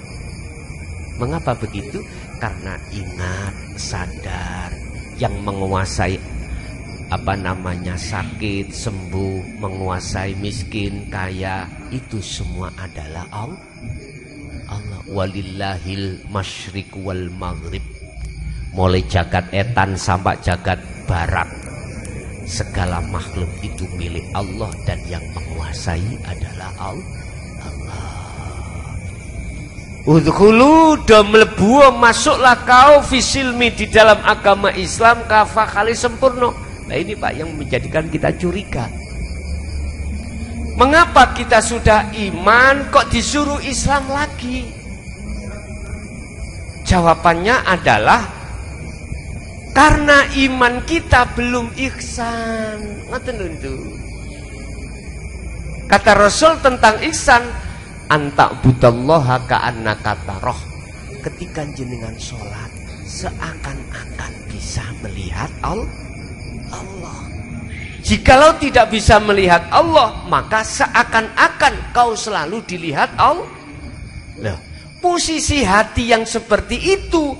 Mengapa begitu? Karena ingat, sadar, yang menguasai sakit, sembuh, menguasai miskin, kaya, itu semua adalah Allah. Walillahil masyriq wal maghrib, mulai jagat etan sampai jagat barat, segala makhluk itu milik Allah, dan yang menguasai adalah Allah. Udkhulu, do mlebu, masuklah kau fisilmi, di dalam agama Islam, kafah kali sempurna. Nah ini Pak yang menjadikan kita curiga. Mengapa kita sudah iman kok disuruh Islam lagi? Jawabannya adalah karena iman kita belum ihsan. Ngoten lho. Kata Rasul tentang ihsan, anta budallaha ka'annaka tarah. Ketika jenengan sholat, seakan-akan bisa melihat Allah. Jikalau tidak bisa melihat Allah, maka seakan-akan kau selalu dilihat Allah. Loh, posisi hati yang seperti itu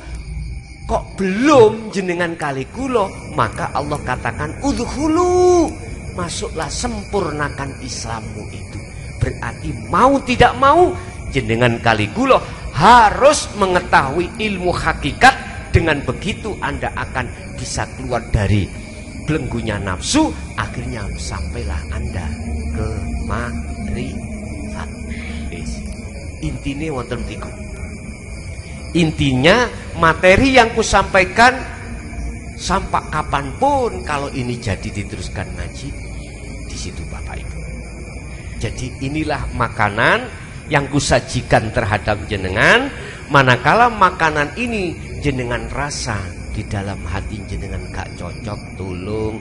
kok belum jenengan kali kula, maka Allah katakan udkhulu, masuklah, sempurnakan Islammu itu. Berarti mau tidak mau jenengan kali kula harus mengetahui ilmu hakikat. Dengan begitu Anda akan bisa keluar dari belenggunya nafsu, akhirnya sampailah Anda ke makrifat. Intinya wonten niku. Intinya materi yang kusampaikan sampai kapanpun, kalau ini jadi diteruskan ngaji di situ Bapak Ibu. Jadi inilah makanan yang kusajikan terhadap jenengan. Manakala makanan ini jenengan rasa di dalam hati jenengan gak cocok, tolong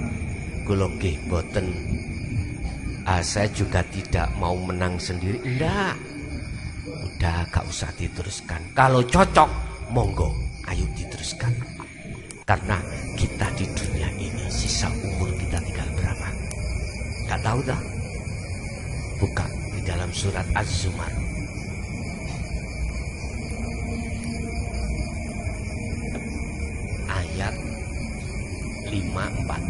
kula nggih boten. Saya juga tidak mau menang sendiri. Enggak. Udah gak usah diteruskan. Kalau cocok, monggo, ayo diteruskan. Karena kita di dunia ini sisa umur kita tinggal berapa? Gak tahu dah. Buka di dalam surat Az-Zumar. Ayat 54.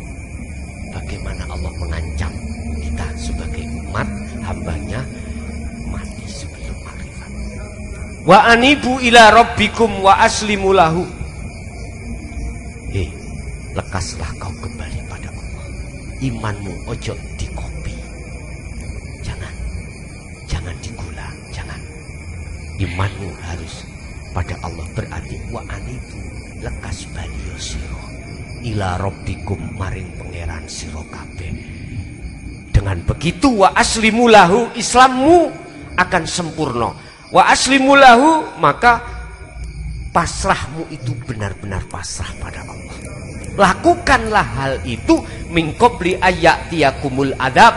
Bagaimana Allah mengancam kita sebagai umat hambanya mati sebelum makrifat. Wa anibu ila rabbikum wa aslimu lahu. Lekaslah kau kembali pada Allah. Imanmu ojo dikopi. Jangan digula, jangan. Imanmu harus pada Allah. Berarti wa anibu, lekas bali sira ila rabbikum maring pangeran sira kabeh. Dengan begitu wa aslimu lahu, Islammu akan sempurna. Wa aslimu lahu, maka pasrahmu itu benar-benar pasrah pada Allah. Lakukanlah hal itu min qabli ayatiyakumul adab.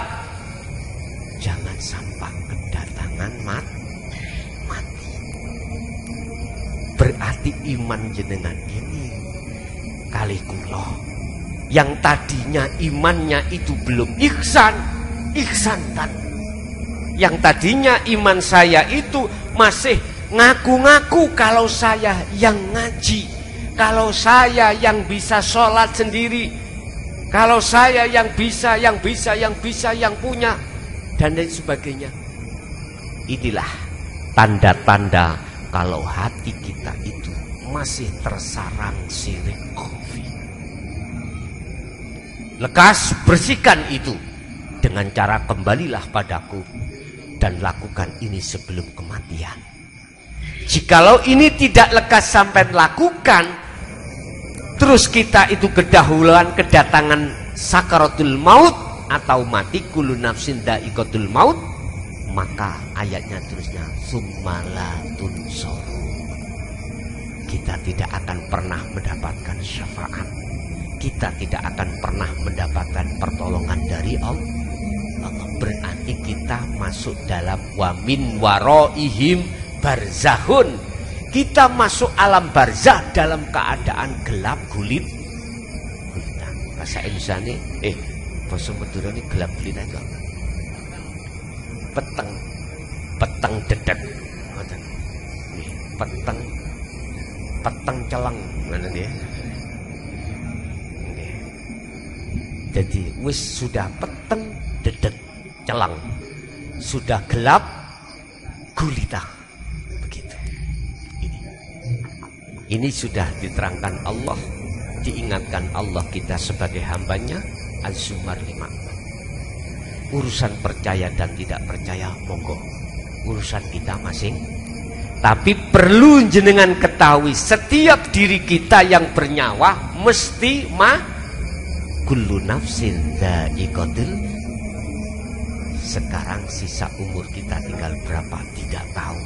Jangan sampai kedatangan mati. Berarti iman jenengan ini kali kula yang tadinya imannya itu belum ihsan kan. Yang tadinya iman saya itu masih ngaku-ngaku kalau saya yang ngaji, kalau saya yang bisa sholat sendiri, kalau saya yang bisa, yang punya, dan lain sebagainya. Inilah tanda-tanda kalau hati kita itu masih tersarang syirik khafi. Lekas bersihkan itu dengan cara kembalilah padaku dan lakukan ini sebelum kematian. Jikalau ini tidak lekas sampai lakukan, terus kita itu kedahuluan kedatangan sakaratul maut atau mati, kullu nafsin dha'iqatul maut, maka ayatnya terusnya sumala tunsoru. Kita tidak akan pernah mendapatkan syafaat. Kita tidak akan pernah mendapatkan pertolongan dari Allah. Berarti kita masuk dalam wamin waroihim barzahun. Kita masuk alam barzah dalam keadaan gelap gulit. Bahasa Indonesia ini, bahasa Madura ini gelap gulit aja. Peteng dedet. Peteng celeng, mana dia? Jadi wis sudah peteng dedet celang, sudah gelap gulita, begitu. Ini sudah diterangkan Allah, diingatkan Allah kita sebagai hambanya. Az-Zumar 5. Urusan percaya dan tidak percaya monggo, urusan kita masing. Tapi perlu jenengan ketahui, setiap diri kita yang bernyawa mesti kullu nafsin dha'iqatul. Sekarang sisa umur kita tinggal berapa tidak tahu.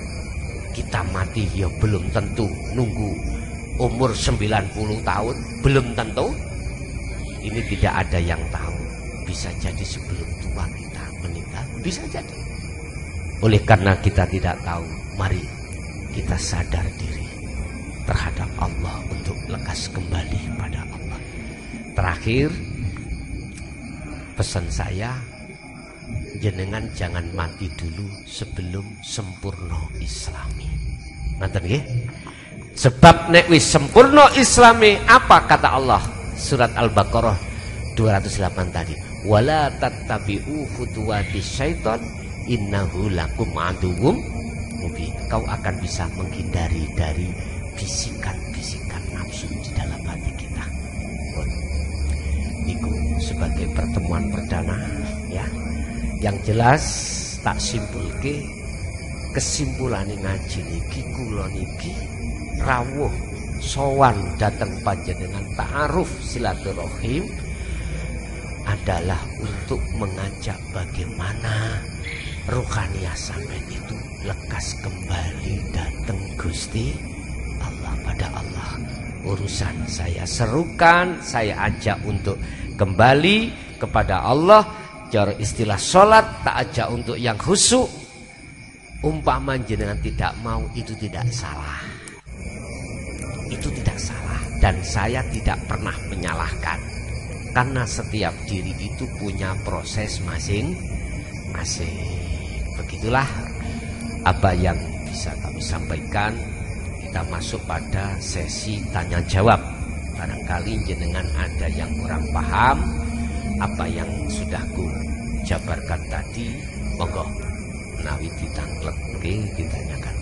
Kita mati ya belum tentu. Nunggu umur 90 tahun belum tentu. Ini tidak ada yang tahu. Bisa jadi sebelum tua kita meninggal, bisa jadi. Oleh karena kita tidak tahu, mari kita sadar diri terhadap Allah untuk lekas kembali pada Allah. Terakhir, pesan saya, jenengan jangan mati dulu sebelum sempurna Islami. Ngoten nggih? Sebab nek wis sempurna Islami, apa kata Allah? Surat Al-Baqarah 208 tadi. Wala tattabi'u khutuwati syaiton innahu lakum aduwwum mubin. Kau akan bisa menghindari dari bisikan-bisikan nafsu di dalam hati kita. Iku sebagai pertemuan perdana ya. Yang jelas tak simpulke, kesimpulan ngaji niki kula niki rawuh sowan datang panjenengan ta'aruf silaturahim adalah untuk mengajak bagaimana ruhaniyah sampai itu lekas kembali datang Gusti Allah pada Allah. urusan saya. Serukan, saya ajak untuk kembali kepada Allah. Cara istilah sholat tak ajak untuk yang khusyuk. Umpama jenengan tidak mau, itu tidak salah. Itu tidak salah. Dan saya tidak pernah menyalahkan. Karena setiap diri itu punya proses masing-masing. Begitulah apa yang bisa kami sampaikan. Kita masuk pada sesi tanya jawab. Barangkali jenengan ada yang kurang paham apa yang sudah ku jabarkan tadi, monggo menawi ditangklep ditanyakan.